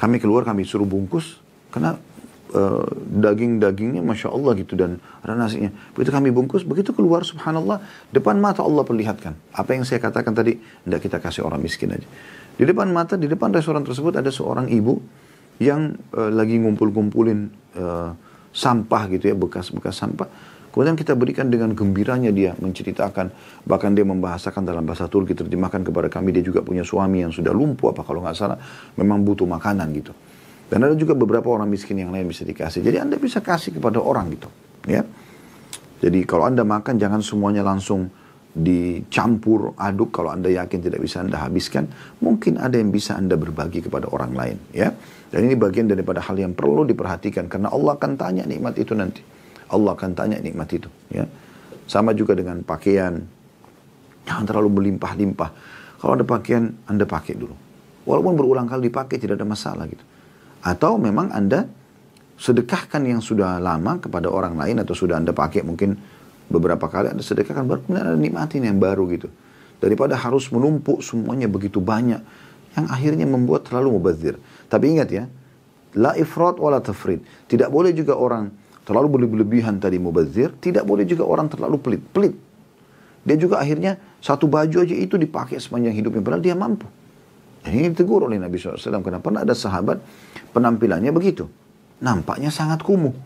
A: kami keluar, kami suruh bungkus, karena daging-dagingnya Masya Allah gitu, dan ada nasinya. Begitu kami bungkus, begitu keluar subhanallah, depan mata Allah perlihatkan. Apa yang saya katakan tadi, tidak kita kasih orang miskin aja. Di depan mata, di depan restoran tersebut ada seorang ibu yang lagi ngumpul-ngumpulin sampah gitu ya, bekas-bekas sampah. Kemudian kita berikan dengan gembiranya dia menceritakan, bahkan dia membahasakan dalam bahasa Turki, terjemahkan kepada kami, dia juga punya suami yang sudah lumpuh apa kalau nggak salah, memang butuh makanan gitu. Dan ada juga beberapa orang miskin yang lain bisa dikasih. Jadi Anda bisa kasih kepada orang gitu, ya. Jadi kalau Anda makan jangan semuanya langsung dicampur aduk. Kalau Anda yakin tidak bisa Anda habiskan, mungkin ada yang bisa Anda berbagi kepada orang lain, ya. Dan ini bagian daripada hal yang perlu diperhatikan, karena Allah akan tanya nikmat itu nanti. Allah akan tanya nikmat itu, ya. Sama juga dengan pakaian, jangan terlalu berlimpah-limpah. Kalau ada pakaian, Anda pakai dulu. Walaupun berulang kali dipakai tidak ada masalah gitu. Atau memang Anda sedekahkan yang sudah lama kepada orang lain, atau sudah Anda pakai mungkin beberapa kali Anda sedekahkan, baru kemudian Anda nikmatin yang baru gitu. Daripada harus menumpuk semuanya begitu banyak, yang akhirnya membuat terlalu mubazir. Tapi ingat ya, la ifrat wa la tafrid. Tidak boleh juga orang terlalu berlebihan tadi mubazir, tidak boleh juga orang terlalu pelit. Dia juga akhirnya satu baju aja itu dipakai sepanjang hidupnya, padahal dia mampu. Dan ini ditegur oleh Nabi SAW, karena pernah ada sahabat penampilannya begitu. Nampaknya sangat kumuh.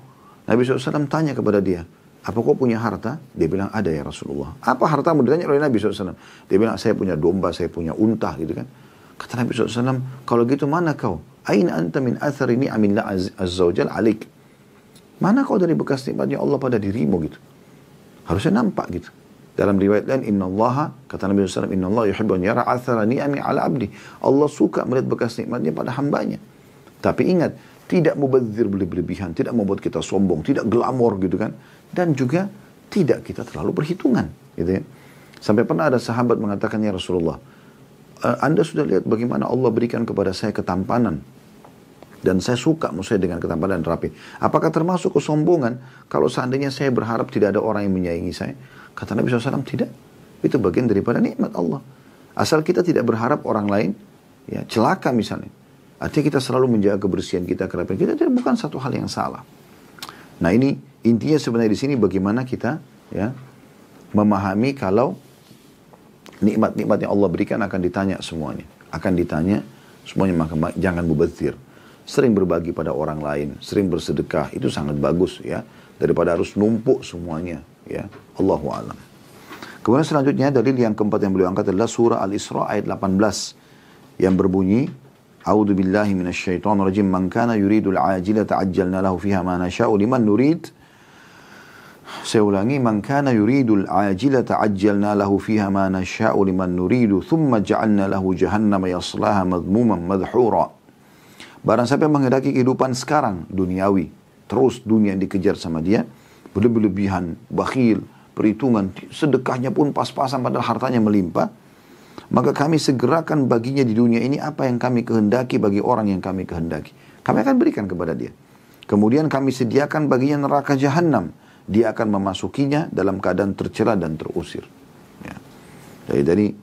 A: Nabi SAW tanya kepada dia, apa kau punya harta? Dia bilang, ada ya Rasulullah. Apa hartamu? Ditanya oleh Nabi SAW. Dia bilang, saya punya domba, saya punya unta gitu kan. Kata Nabi SAW, kalau gitu mana kau? Aina anta min athari ni'amillah azza wa jal alik. Mana kau dari bekas nikmatnya Allah pada dirimu gitu. Harusnya nampak gitu. Dalam riwayat lain, innallaha, kata Nabi SAW, innallaha yuhibbu an yara athara ni'ami ala abdi. Allah suka melihat bekas nikmatnya pada hambanya. Tapi ingat, tidak mubadzir berlebihan, tidak membuat kita sombong, tidak glamor gitu kan, dan juga tidak kita terlalu perhitungan, gitu ya. Sampai pernah ada sahabat mengatakan, ya Rasulullah, Anda sudah lihat bagaimana Allah berikan kepada saya ketampanan, dan saya suka maksudnya dengan ketampanan dan rapi. Apakah termasuk kesombongan kalau seandainya saya berharap tidak ada orang yang menyayangi saya? Kata Nabi SAW, tidak. Itu bagian daripada nikmat Allah. Asal kita tidak berharap orang lain ya celaka misalnya. Artinya kita selalu menjaga kebersihan kita, kerapian kita, itu bukan satu hal yang salah. Nah ini intinya sebenarnya di sini bagaimana kita ya memahami kalau nikmat-nikmat yang Allah berikan akan ditanya semuanya. Akan ditanya semuanya, maka jangan mubadzir. Sering berbagi pada orang lain, sering bersedekah, itu sangat bagus ya. Daripada harus numpuk semuanya ya. Allahu a'lam. Kemudian selanjutnya dalil yang keempat yang beliau angkat adalah surah Al-Isra ayat 18 yang berbunyi, A'udzu billahi minasyaitonir rajim, man kana yuridul ajilata ajjalna lahu fiha ma nasha'u liman nurid. Saya ulangi, man kana yuridul ajilata ajjalna lahu fiha ma nasha'u liman nuridu thumma ja'alna lahu jahannama yaslaha madhmuman madhura. Barang siapa yang menghendaki kehidupan sekarang duniawi, terus dunia yang dikejar sama dia, berlebihan, bakhil, perhitungan, sedekahnya pun pas-pasan padahal hartanya melimpah, maka kami segerakan baginya di dunia ini apa yang kami kehendaki bagi orang yang kami kehendaki. Kami akan berikan kepada dia. Kemudian kami sediakan baginya neraka jahanam. Dia akan memasukinya dalam keadaan tercela dan terusir. Ya. Jadi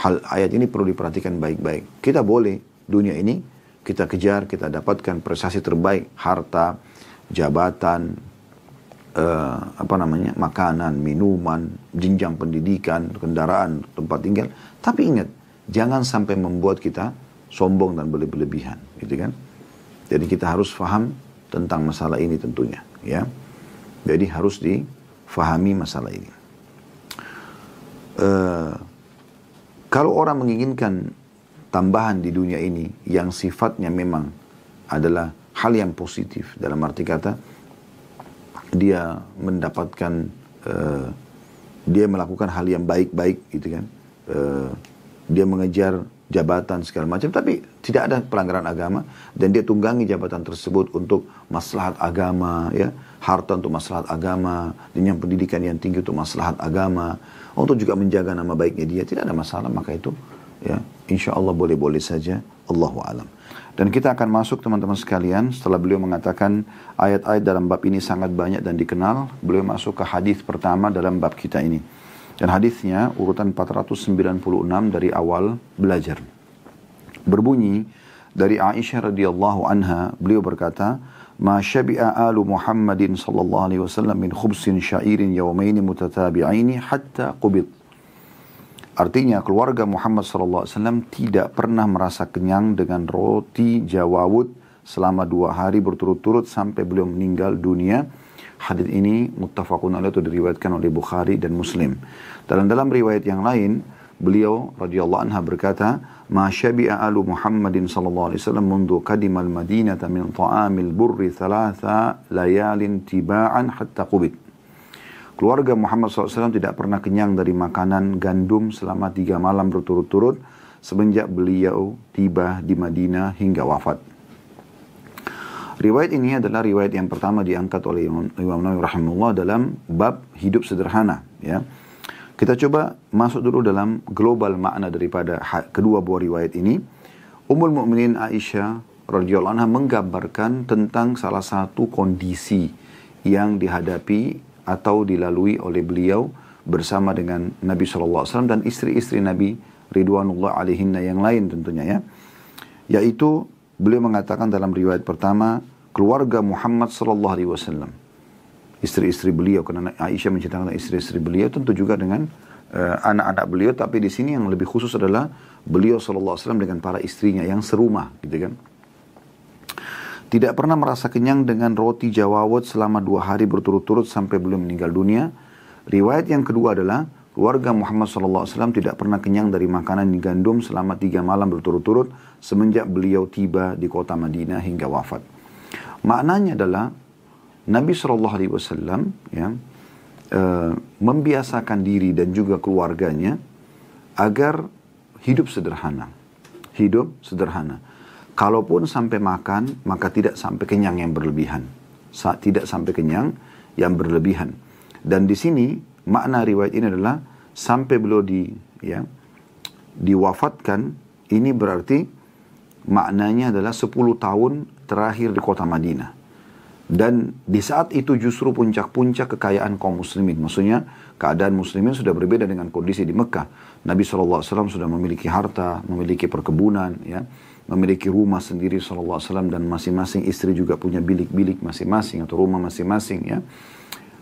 A: hal ayat ini perlu diperhatikan baik-baik. Kita boleh dunia ini kita kejar, kita dapatkan prestasi terbaik, harta, jabatan, makanan, minuman, jenjang pendidikan, kendaraan, tempat tinggal. Tapi ingat, jangan sampai membuat kita sombong dan berlebihan, gitu kan? Jadi kita harus faham tentang masalah ini tentunya, ya. Jadi harus difahami masalah ini. Kalau orang menginginkan tambahan di dunia ini yang sifatnya memang adalah hal yang positif, dalam arti kata dia mendapatkan, dia melakukan hal yang baik-baik gitu kan, dia mengejar jabatan segala macam, tapi tidak ada pelanggaran agama, dan dia tunggangi jabatan tersebut untuk maslahat agama, ya, harta untuk maslahat agama, dengan pendidikan yang tinggi untuk maslahat agama, untuk juga menjaga nama baiknya dia, tidak ada masalah, maka itu ya insya Allah boleh-boleh saja, Allahu a'lam. Dan kita akan masuk teman-teman sekalian, setelah beliau mengatakan ayat-ayat dalam bab ini sangat banyak dan dikenal, beliau masuk ke hadis pertama dalam bab kita ini. Dan hadisnya urutan 496 dari awal belajar. Berbunyi dari Aisyah radhiyallahu anha, beliau berkata, "Ma syabi'a alu Muhammadin sallallahu alaihi wasallam min khubsin sya'irin yawmaini mutatabi'aini hatta qubid." Artinya keluarga Muhammad SAW tidak pernah merasa kenyang dengan roti jawawut selama 2 hari berturut-turut sampai beliau meninggal dunia. Hadis ini muttafaqun alaih, itu diriwayatkan oleh Bukhari dan Muslim. Dalam riwayat yang lain, beliau radhiyallahu anha berkata, "Ma syabi'a alu Muhammadin sallallahu alaihi wasallam mundu qadimal madinata min ta'amil burri 3 layalin tiba'an hatta qubid." Keluarga Muhammad SAW tidak pernah kenyang dari makanan gandum selama 3 malam berturut-turut semenjak beliau tiba di Madinah hingga wafat. Riwayat ini adalah riwayat yang pertama diangkat oleh Imam Nawawi rahimahullah dalam bab hidup sederhana. Ya. Kita coba masuk dulu dalam global makna daripada kedua buah riwayat ini. Ummul Mukminin Aisyah radhiyallahu anha menggambarkan tentang salah satu kondisi yang dihadapi atau dilalui oleh beliau bersama dengan Nabi SAW dan istri-istri Nabi Ridwanullah alaihinna yang lain tentunya ya. Yaitu beliau mengatakan dalam riwayat pertama, keluarga Muhammad SAW, istri-istri beliau, karena Aisyah menceritakan istri-istri beliau, tentu juga dengan anak-anak beliau, tapi di sini yang lebih khusus adalah beliau SAW dengan para istrinya yang serumah gitu kan. Tidak pernah merasa kenyang dengan roti jawawut selama 2 hari berturut-turut sampai beliau meninggal dunia. Riwayat yang kedua adalah keluarga Muhammad SAW tidak pernah kenyang dari makanan gandum selama 3 malam berturut-turut semenjak beliau tiba di kota Madinah hingga wafat. Maknanya adalah Nabi SAW ya, membiasakan diri dan juga keluarganya agar hidup sederhana. Hidup sederhana. Kalaupun sampai makan, maka tidak sampai kenyang yang berlebihan. Tidak sampai kenyang yang berlebihan. Dan di sini makna riwayat ini adalah sampai beliau diwafatkan, ini berarti maknanya adalah 10 tahun terakhir di kota Madinah. Dan di saat itu justru puncak-puncak kekayaan kaum muslimin. Maksudnya keadaan muslimin sudah berbeda dengan kondisi di Mekah. Nabi SAW sudah memiliki harta, memiliki perkebunan, ya, memiliki rumah sendiri SAW, dan masing-masing istri juga punya bilik-bilik masing-masing atau rumah masing-masing, ya.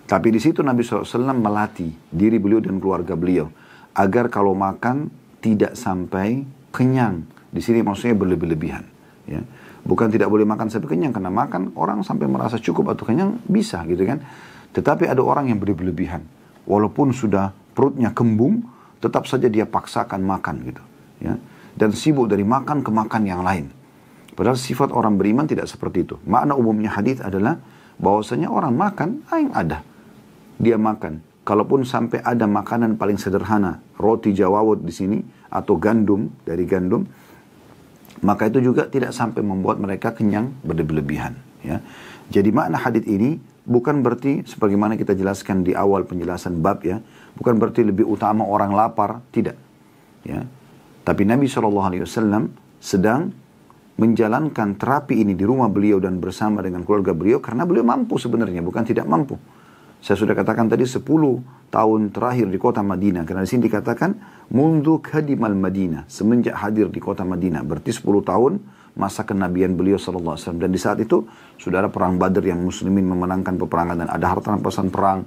A: Tapi di situ Nabi SAW melatih diri beliau dan keluarga beliau agar kalau makan tidak sampai kenyang. Di sini maksudnya berlebih-lebihan, ya. Bukan tidak boleh makan sampai kenyang, karena makan orang sampai merasa cukup atau kenyang bisa gitu kan. Tetapi ada orang yang berlebihan. Walaupun sudah perutnya kembung, tetap saja dia paksakan makan gitu, ya. Dan sibuk dari makan ke makan yang lain. Padahal sifat orang beriman tidak seperti itu. Makna umumnya hadis adalah bahwasanya orang makan yang ada, dia makan. Kalaupun sampai ada makanan paling sederhana, roti jawawut di sini atau gandum, dari gandum, maka itu juga tidak sampai membuat mereka kenyang berlebihan, ya. Jadi makna hadis ini bukan berarti sebagaimana kita jelaskan di awal penjelasan bab, ya, bukan berarti lebih utama orang lapar, tidak, ya. Tapi Nabi SAW sedang menjalankan terapi ini di rumah beliau dan bersama dengan keluarga beliau karena beliau mampu sebenarnya, bukan tidak mampu. Saya sudah katakan tadi 10 tahun terakhir di kota Madinah. Karena di sini dikatakan mundu kadimal Madinah, semenjak hadir di kota Madinah. Berarti 10 tahun masa kenabian beliau SAW. Dan di saat itu sudah ada perang Badr yang muslimin memenangkan peperangan dan ada harta rampasan perang.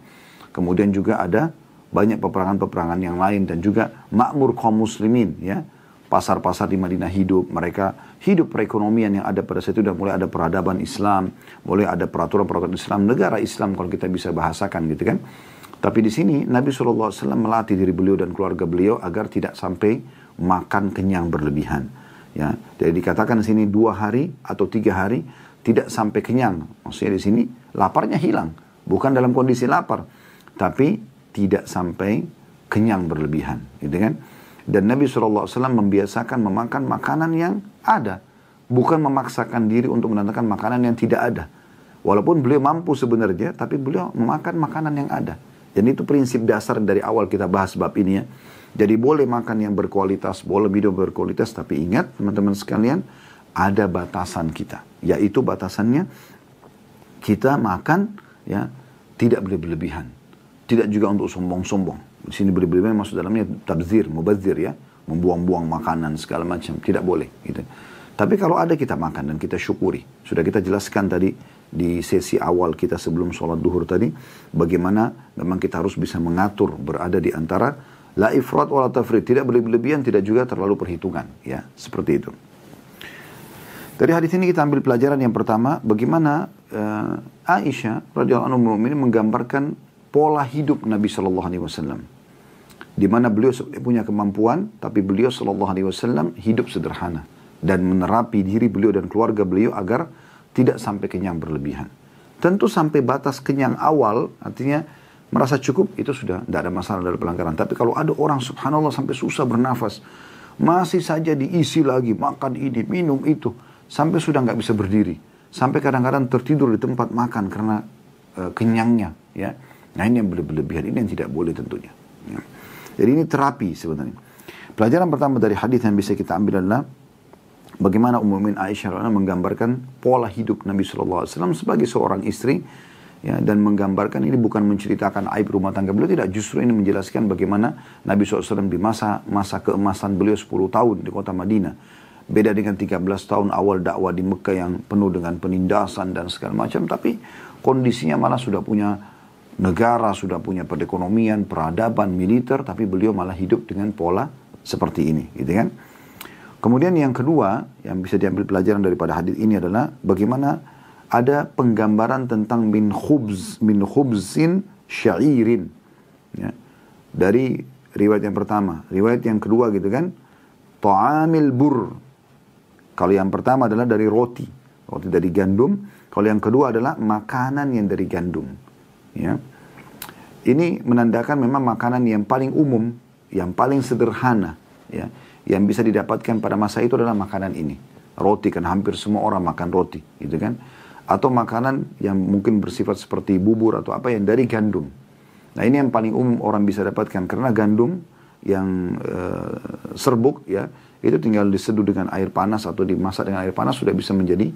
A: Kemudian juga ada banyak peperangan-peperangan yang lain dan juga makmur kaum muslimin, ya. Pasar-pasar di Madinah hidup, mereka hidup perekonomian yang ada pada saat itu, dan mulai ada peradaban Islam, mulai ada peraturan-peraturan Islam, negara Islam kalau kita bisa bahasakan gitu kan. Tapi di sini Nabi SAW melatih diri beliau dan keluarga beliau agar tidak sampai makan kenyang berlebihan, ya. Jadi dikatakan di sini 2 hari atau 3 hari tidak sampai kenyang. Maksudnya di sini laparnya hilang, bukan dalam kondisi lapar, tapi tidak sampai kenyang berlebihan, gitu kan. Dan Nabi SAW membiasakan memakan makanan yang ada. Bukan memaksakan diri untuk mendatangkan makanan yang tidak ada. Walaupun beliau mampu sebenarnya, tapi beliau memakan makanan yang ada. Dan itu prinsip dasar dari awal kita bahas bab ini, ya. Jadi boleh makan yang berkualitas, boleh minum berkualitas. Tapi ingat teman-teman sekalian, ada batasan kita. Yaitu batasannya kita makan, ya, tidak berlebihan. Tidak juga untuk sombong-sombong. Di sini berlebihan maksud dalamnya tabzir, mubazir, ya, membuang-buang makanan segala macam, tidak boleh gitu. Tapi kalau ada kita makan dan kita syukuri. Sudah kita jelaskan tadi di sesi awal kita sebelum sholat duhur tadi, bagaimana memang kita harus bisa mengatur berada di antara la ifrat wa la tafrit, tidak berlebihan, tidak juga terlalu perhitungan, ya, seperti itu. Dari hadis ini kita ambil pelajaran yang pertama, bagaimana Aisyah radhiyallahu anha menggambarkan pola hidup Nabi sallallahu alaihi wasallam. Di mana beliau punya kemampuan, tapi beliau sallallahu alaihi wasallam hidup sederhana dan menerapi diri beliau dan keluarga beliau agar tidak sampai kenyang berlebihan. Tentu sampai batas kenyang awal, artinya merasa cukup, itu sudah tidak ada masalah dari pelanggaran. Tapi kalau ada orang subhanallah sampai susah bernafas, masih saja diisi lagi, makan ini, minum itu, sampai sudah nggak bisa berdiri, sampai kadang-kadang tertidur di tempat makan karena kenyangnya, ya. Nah ini yang berlebihan, ini yang tidak boleh tentunya, ya. Jadi ini terapi sebenarnya. Pelajaran pertama dari hadis yang bisa kita ambil adalah bagaimana Ummul Mukminin Aisyah menggambarkan pola hidup Nabi SAW sebagai seorang istri, ya, dan menggambarkan ini bukan menceritakan aib rumah tangga beliau, tidak, justru ini menjelaskan bagaimana Nabi SAW di masa keemasan beliau 10 tahun di kota Madinah. Beda dengan 13 tahun awal dakwah di Mekah yang penuh dengan penindasan dan segala macam, tapi kondisinya malah sudah punya negara, sudah punya perekonomian, peradaban, militer, tapi beliau malah hidup dengan pola seperti ini, gitu kan. Kemudian yang kedua yang bisa diambil pelajaran daripada hadis ini adalah bagaimana ada penggambaran tentang min khubzin syairin, ya. Dari riwayat yang pertama, riwayat yang kedua gitu kan, ta'amil bur. Kalau yang pertama adalah dari roti dari gandum. Kalau yang kedua adalah makanan yang dari gandum, ya. Ini menandakan memang makanan yang paling umum, yang paling sederhana, ya, yang bisa didapatkan pada masa itu adalah makanan ini. roti, kan hampir semua orang makan roti, gitu kan. Atau makanan yang mungkin bersifat seperti bubur atau apa yang dari gandum. Nah ini yang paling umum orang bisa dapatkan, karena gandum yang serbuk ya, itu tinggal diseduh dengan air panas atau dimasak dengan air panas sudah bisa menjadi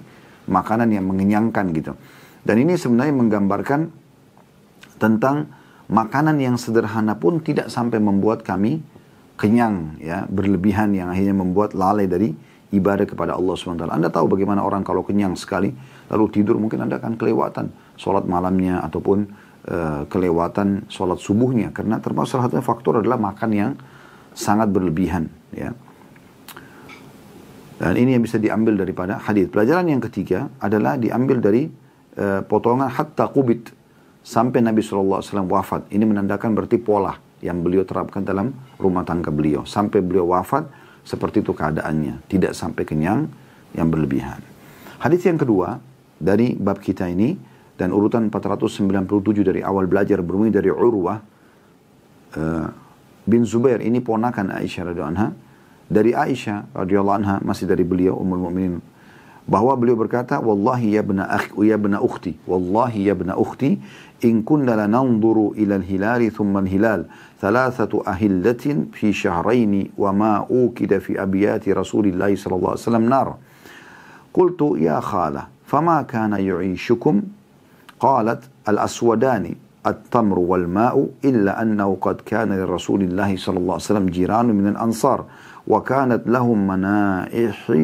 A: makanan yang mengenyangkan gitu. Dan ini sebenarnya menggambarkan tentang makanan yang sederhana pun tidak sampai membuat kami kenyang ya, berlebihan yang akhirnya membuat lalai dari ibadah kepada Allah SWT. Anda tahu bagaimana orang kalau kenyang sekali lalu tidur, mungkin Anda akan kelewatan sholat malamnya ataupun kelewatan sholat subuhnya, karena termasuk salah satu faktor adalah makan yang sangat berlebihan ya. Dan ini yang bisa diambil daripada hadis. Pelajaran yang ketiga adalah diambil dari potongan hatta qubit, sampai Nabi SAW wafat. Ini menandakan berarti pola yang beliau terapkan dalam rumah tangga beliau. Sampai beliau wafat, seperti itu keadaannya. Tidak sampai kenyang yang berlebihan. Hadis yang kedua dari bab kita ini, dan urutan 497 dari awal belajar, bermula dari Urwah bin Zubair. Ini ponakan Aisyah radhiyallahu anha. Dari Aisyah radhiyallahu anha, masih dari beliau Ummul Mukminin, bahwa beliau berkata, wallahi ya bna ukhti, wallahi ya bna ukhti, in kunna lananzuru ila al-hilali thumma al-hilal thalathatu ahillatin fi syahraini wa ma ukida fi abiyati Rasulillah sallallahu alaihi wasallam nar. Qultu ya khala fama kana yu'ishukum? qalat al-aswadani at-tamru wal ma'u illa annahu qad kana li Rasulillah sallallahu alaihi wasallam jiranu min al-ansar wa kanat lahum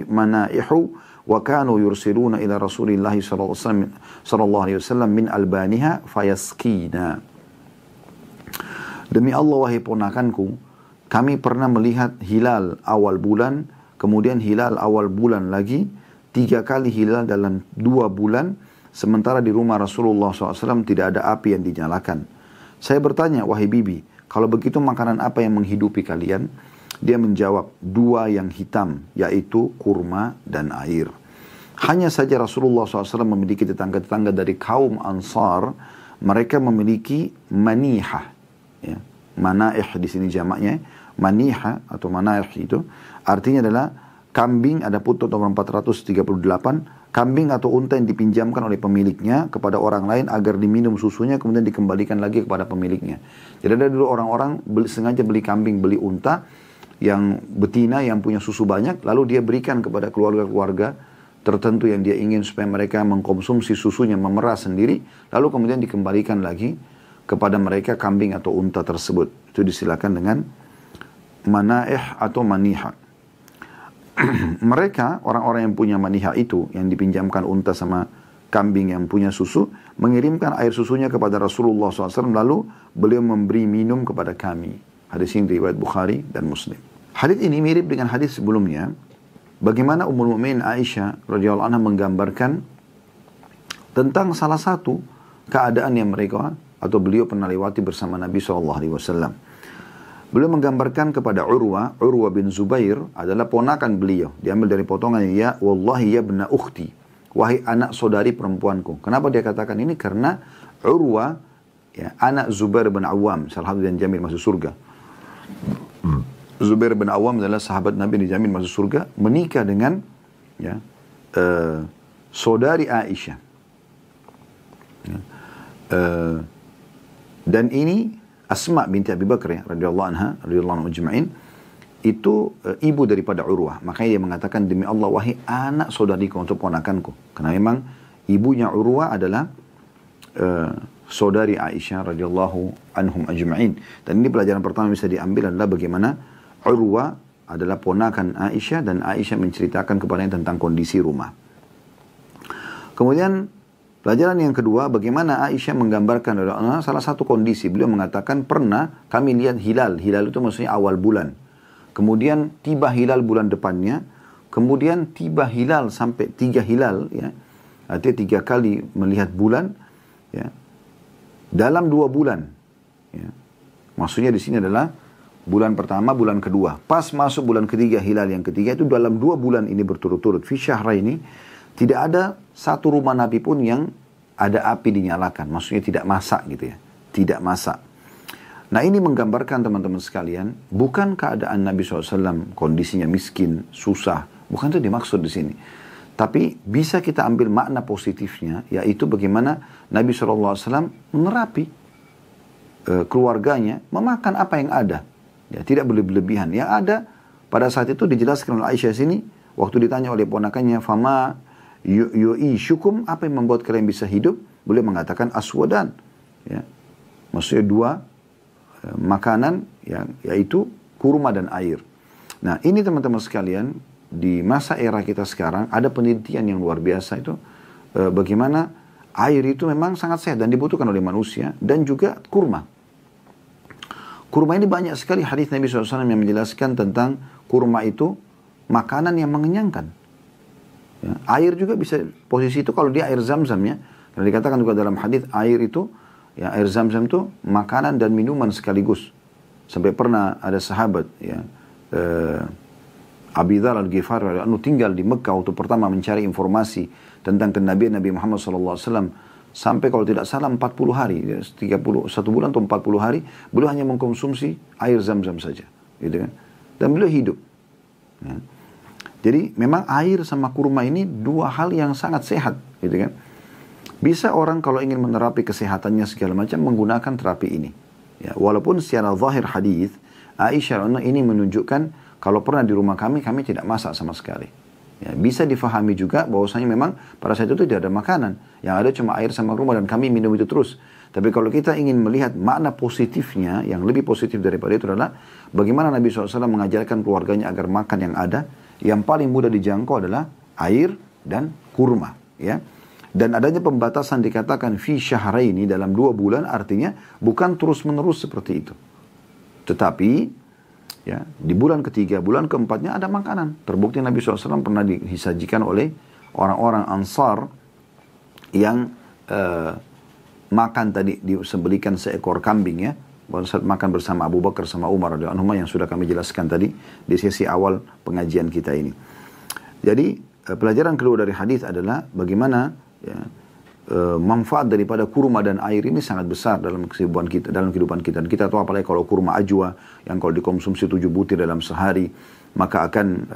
A: manaihu wa kanu yursiluna ila Rasulillah sallallahu alaihi wasallam min albaniha fayaskina. Demi Allah wahai ponakanku, kami pernah melihat hilal awal bulan, kemudian hilal awal bulan lagi, 3 kali hilal dalam 2 bulan, sementara di rumah Rasulullah SAW tidak ada api yang dinyalakan. Saya bertanya, wahai bibi, kalau begitu makanan apa yang menghidupi kalian? Dia menjawab, 2 yang hitam, yaitu kurma dan air. Hanya saja Rasulullah SAW memiliki tetangga-tetangga dari kaum Ansar, mereka memiliki manihah. Ya. Manaih di sini jamaknya, manihah atau manaih itu artinya adalah kambing, ada putut nomor 438, kambing atau unta yang dipinjamkan oleh pemiliknya kepada orang lain agar diminum susunya kemudian dikembalikan lagi kepada pemiliknya. Jadi ada dulu orang-orang sengaja beli kambing, beli unta yang betina yang punya susu banyak, lalu dia berikan kepada keluarga-keluarga tertentu yang dia ingin supaya mereka mengkonsumsi susunya, memerah sendiri, lalu kemudian dikembalikan lagi kepada mereka kambing atau unta tersebut. Itu disilakan dengan manaih atau maniha. Mereka, orang-orang yang punya maniha itu, yang dipinjamkan unta sama kambing yang punya susu, mengirimkan air susunya kepada Rasulullah SAW, lalu beliau memberi minum kepada kami. Hadis ini riwayat Bukhari dan Muslim. Hadis ini mirip dengan hadis sebelumnya, bagaimana Ummul Mukminin Aisyah radhiyallahu anha menggambarkan tentang salah satu keadaan yang mereka atau beliau pernah lewati bersama Nabi SAW. Beliau menggambarkan kepada Urwah bin Zubair adalah ponakan beliau. Diambil dari potongan, ya wallahi ya bna ukhti, wahai anak saudari perempuanku. Kenapa dia katakan ini? Karena Urwah, ya, anak Zubair bin Awam, salah satu yang dijamin masuk surga. Zubair bin Awam adalah sahabat Nabi dijamin masuk surga, menikah dengan ya, saudari Aisyah. Ya. Dan ini Asma binti Abi Bakar ya, radhiyallahu anha, radhiyallahu anhu ajma'in, itu ibu daripada Urwah. Makanya dia mengatakan, demi Allah wahai anak saudariku untuk ponakanku. Karena memang ibunya Urwah adalah saudari Aisyah radhiyallahu anhum ajma'in. Dan ini pelajaran pertama bisa diambil adalah bagaimana Urwah adalah ponakan Aisyah dan Aisyah menceritakan kepadanya tentang kondisi rumah. Kemudian pelajaran yang kedua, bagaimana Aisyah menggambarkan salah satu kondisi. Beliau mengatakan, pernah kami lihat hilal. Hilal itu maksudnya awal bulan. Kemudian tiba hilal bulan depannya. Kemudian tiba hilal sampai 3 hilal. Ya. Artinya 3 kali melihat bulan. Ya. Dalam 2 bulan. Ya. Maksudnya di sini adalah bulan pertama, bulan kedua. Pas masuk bulan ketiga, hilal yang ketiga. Itu dalam 2 bulan ini berturut-turut. Fi syahra ini. Tidak ada satu rumah Nabi pun yang ada api dinyalakan. Maksudnya tidak masak gitu ya. Tidak masak. Nah ini menggambarkan teman-teman sekalian, bukan keadaan Nabi SAW kondisinya miskin, susah, Bukan itu dimaksud di sini. Tapi bisa kita ambil makna positifnya, yaitu bagaimana Nabi SAW menerapi keluarganya memakan apa yang ada. Ya, tidak berlebihan. Yang ada pada saat itu dijelaskan oleh Aisyah sini, waktu ditanya oleh ponakannya, fama yu'ishukum, apa yang membuat kalian bisa hidup? Beliau mengatakan aswadan. Ya. Maksudnya dua makanan, ya, yaitu kurma dan air. Nah ini teman-teman sekalian, di masa era kita sekarang ada penelitian yang luar biasa itu bagaimana air itu memang sangat sehat dan dibutuhkan oleh manusia, dan juga kurma. Kurma ini banyak sekali hadis Nabi SAW yang menjelaskan tentang kurma itu makanan yang mengenyangkan. Ya, air juga bisa posisi itu kalau dia air zam-zam ya. Karena dikatakan juga dalam hadis air itu, ya, air zam-zam itu makanan dan minuman sekaligus. Sampai pernah ada sahabat ya, Abi Dzar Al-Ghifari tinggal di Mekah waktu pertama mencari informasi tentang kenabian Nabi Muhammad SAW, sampai kalau tidak salah 40 hari, 31 bulan atau 40 hari, beliau hanya mengkonsumsi air zam-zam saja, gitu kan. Dan beliau hidup. Ya. Jadi memang air sama kurma ini dua hal yang sangat sehat, gitu kan. Bisa orang kalau ingin menerapi kesehatannya segala macam menggunakan terapi ini. Ya, walaupun secara zahir hadis Aisyah ini menunjukkan kalau pernah di rumah kami tidak masak sama sekali. Ya, bisa difahami juga bahwasanya memang pada saat itu tidak ada makanan. Yang ada cuma air sama kurma dan kami minum itu terus. Tapi kalau kita ingin melihat makna positifnya, yang lebih positif daripada itu adalah bagaimana Nabi SAW mengajarkan keluarganya agar makan yang ada. Yang paling mudah dijangkau adalah air dan kurma. Ya. Dan adanya pembatasan dikatakan fi syahraini, dalam 2 bulan, artinya bukan terus-menerus seperti itu. Tetapi ya, di bulan ketiga, bulan keempatnya ada makanan. Terbukti Nabi SAW pernah disajikan oleh orang-orang Ansar yang makan tadi, disembelikan seekor kambing ya. Pada saat makan bersama Abu Bakar sama Umar radhiyallahu anhuma, yang sudah kami jelaskan tadi di sesi awal pengajian kita ini. Jadi pelajaran kedua dari hadis adalah bagaimana ya, manfaat daripada kurma dan air ini sangat besar dalam kehidupan kita, Dan kita tahu apalagi kalau kurma ajwa yang kalau dikonsumsi 7 butir dalam sehari, maka akan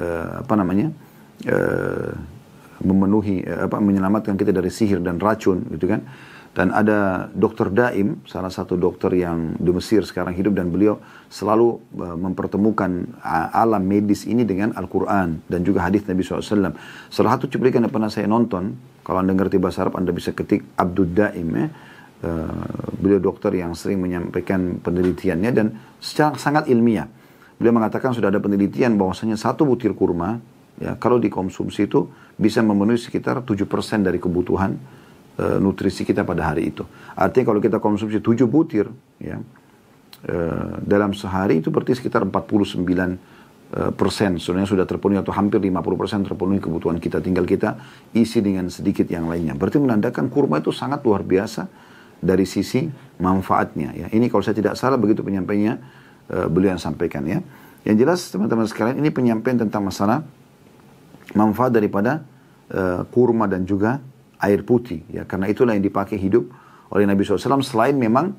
A: memenuhi menyelamatkan kita dari sihir dan racun, gitu kan. Dan ada Dr. Daim, salah satu dokter yang di Mesir sekarang hidup, dan beliau selalu mempertemukan alam medis ini dengan Al-Quran dan juga hadis Nabi SAW. Salah satu cuplikan yang pernah saya nonton, kalau Anda ngerti bahasa Arab, Anda bisa ketik Abdul Daim ya. Beliau dokter yang sering menyampaikan penelitiannya dan secara sangat ilmiah. Beliau mengatakan sudah ada penelitian bahwasanya 1 butir kurma ya, kalau dikonsumsi itu bisa memenuhi sekitar 7% dari kebutuhan nutrisi kita pada hari itu. Artinya kalau kita konsumsi 7 butir ya, dalam sehari itu berarti sekitar 49% sebenarnya sudah terpenuhi, atau hampir 50% terpenuhi kebutuhan kita. Tinggal kita isi dengan sedikit yang lainnya. Berarti menandakan kurma itu sangat luar biasa dari sisi manfaatnya ya. Ini kalau saya tidak salah begitu penyampainya beliau yang sampaikan ya. Yang jelas teman-teman sekalian, ini penyampaian tentang masalah manfaat daripada kurma dan juga air putih ya, karena itulah yang dipakai hidup oleh Nabi SAW. Selain memang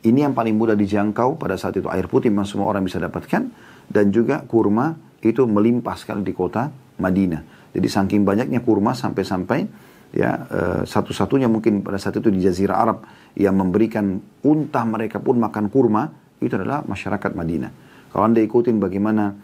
A: ini yang paling mudah dijangkau pada saat itu, air putih memang semua orang bisa dapatkan, dan juga kurma itu melimpah sekali di kota Madinah. Jadi saking banyaknya kurma sampai-sampai ya satu-satunya mungkin pada saat itu di Jazirah Arab yang memberikan unta mereka pun makan kurma itu adalah masyarakat Madinah. Kalau Anda ikutin bagaimana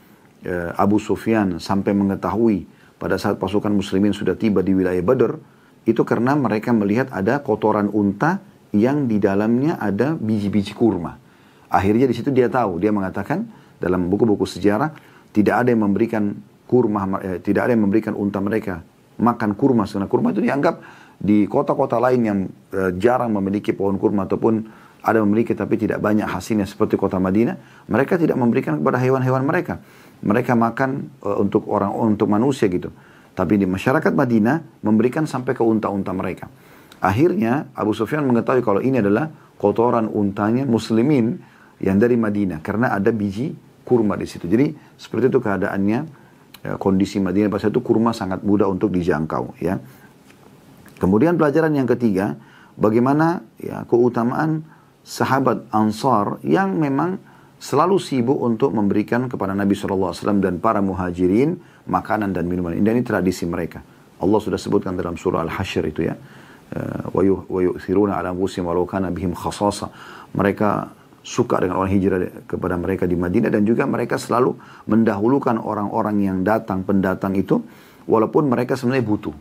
A: Abu Sufyan sampai mengetahui pada saat pasukan muslimin sudah tiba di wilayah Badr, itu karena mereka melihat ada kotoran unta yang di dalamnya ada biji-biji kurma. Akhirnya di situ dia tahu, dia mengatakan dalam buku-buku sejarah, tidak ada yang memberikan tidak ada yang memberikan unta mereka makan kurma, karena kurma itu dianggap di kota-kota lain yang jarang memiliki pohon kurma, ataupun ada memiliki tapi tidak banyak hasilnya seperti kota Madinah, mereka tidak memberikan kepada hewan-hewan mereka. Mereka makan untuk manusia gitu. Tapi di masyarakat Madinah memberikan sampai ke unta-unta mereka. Akhirnya Abu Sufyan mengetahui kalau ini adalah kotoran untanya muslimin yang dari Madinah, karena ada biji kurma di situ. Jadi seperti itu keadaannya, kondisi Madinah pada saat itu kurma sangat mudah untuk dijangkau ya. Kemudian pelajaran yang ketiga, bagaimana ya keutamaan sahabat Ansar yang memang selalu sibuk untuk memberikan kepada Nabi SAW dan para muhajirin makanan dan minuman. Ini tradisi mereka. Allah sudah sebutkan dalam surah Al-Hasyr itu ya. Wa yu'thiruna ala anfusihim walau kana bihim khasasa. Mereka suka dengan orang hijrah kepada mereka di Madinah, dan juga mereka selalu mendahulukan orang-orang yang datang, pendatang itu, walaupun mereka sebenarnya butuh.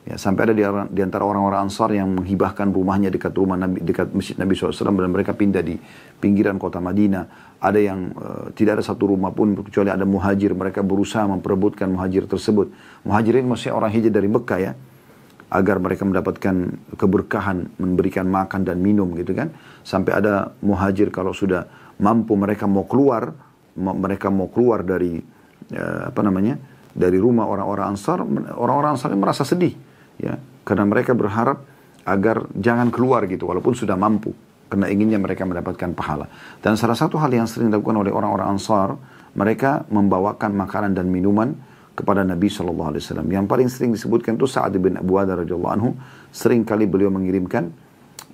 A: Ya, sampai ada di antara orang-orang Ansar yang menghibahkan rumahnya dekat rumah Nabi, dekat masjid Nabi SAW, dan mereka pindah di pinggiran kota Madinah. Ada yang tidak ada satu rumah pun kecuali ada muhajir. Mereka berusaha memperebutkan muhajir tersebut. Muhajirin maksudnya orang hijrah dari Mekah ya, agar mereka mendapatkan keberkahan, memberikan makan dan minum gitu kan. Sampai ada muhajir kalau sudah mampu mereka mau keluar dari dari rumah orang-orang Ansar. Orang-orang Ansar ini merasa sedih ya, karena mereka berharap agar jangan keluar gitu walaupun sudah mampu, karena inginnya mereka mendapatkan pahala. Dan salah satu hal yang sering dilakukan oleh orang-orang Ansar, mereka membawakan makanan dan minuman kepada Nabi SAW. Yang paling sering disebutkan itu Sa'ad bin Abu Waqqas radhiyallahu anhu. Sering kali beliau mengirimkan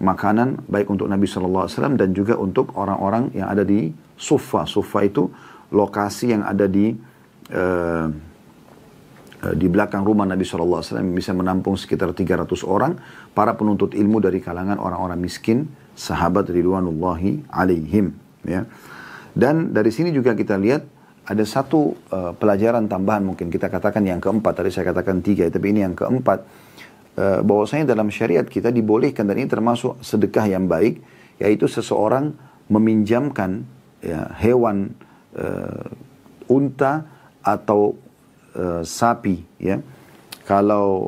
A: makanan baik untuk Nabi SAW dan juga untuk orang-orang yang ada di Suffa. Suffa itu lokasi yang ada di belakang rumah Nabi SAW, yang bisa menampung sekitar 300 orang para penuntut ilmu dari kalangan orang-orang miskin, sahabat ridwanullahi alaihim ya. Dan dari sini juga kita lihat ada satu pelajaran tambahan, mungkin kita katakan yang keempat, tadi saya katakan 3, tapi ini yang keempat, bahwasanya dalam syariat kita dibolehkan, dan ini termasuk sedekah yang baik, yaitu seseorang meminjamkan ya, hewan unta atau sapi ya, kalau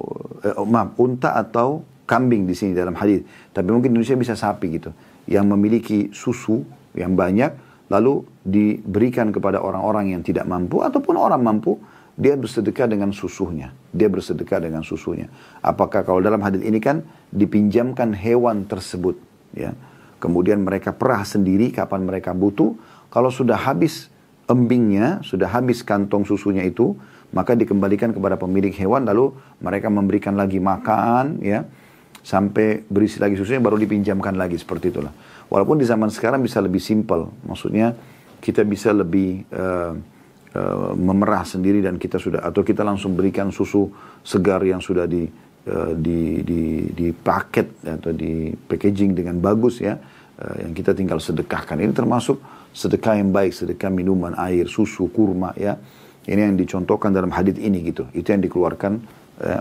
A: unta atau kambing di sini dalam hadis, tapi mungkin di Indonesia bisa sapi gitu, yang memiliki susu yang banyak, lalu diberikan kepada orang-orang yang tidak mampu, ataupun orang mampu, dia bersedekah dengan susunya. Dia bersedekah dengan susunya. Apakah kalau dalam hadis ini kan dipinjamkan hewan tersebut, ya. Kemudian mereka perah sendiri kapan mereka butuh. Kalau sudah habis embingnya, sudah habis kantong susunya itu, maka dikembalikan kepada pemilik hewan, lalu mereka memberikan lagi makan, ya, sampai berisi lagi susunya, baru dipinjamkan lagi, seperti itulah. Walaupun di zaman sekarang bisa lebih simpel, maksudnya kita bisa lebih memerah sendiri, dan kita sudah, atau kita langsung berikan susu segar yang sudah dipaket atau di packaging dengan bagus ya, yang kita tinggal sedekahkan. Ini termasuk sedekah yang baik, sedekah minuman, air, susu, kurma ya. Ini yang dicontohkan dalam hadis ini gitu. Itu yang dikeluarkan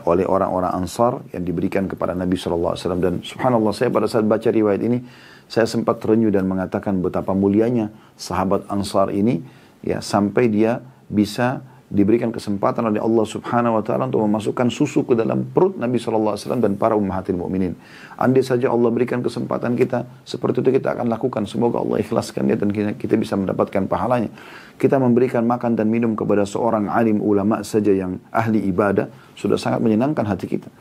A: oleh orang-orang Ansar yang diberikan kepada Nabi SAW. Dan subhanallah, saya pada saat baca riwayat ini, saya sempat terenyuh dan mengatakan betapa mulianya sahabat Ansar ini, ya, sampai dia bisa diberikan kesempatan oleh Allah Subhanahu wa taala untuk memasukkan susu ke dalam perut Nabi SAW dan para ummahatil mukminin. Andai saja Allah berikan kesempatan kita seperti itu, kita akan lakukan. Semoga Allah ikhlaskan dia dan kita bisa mendapatkan pahalanya. Kita memberikan makan dan minum kepada seorang alim ulama saja yang ahli ibadah sudah sangat menyenangkan hati kita.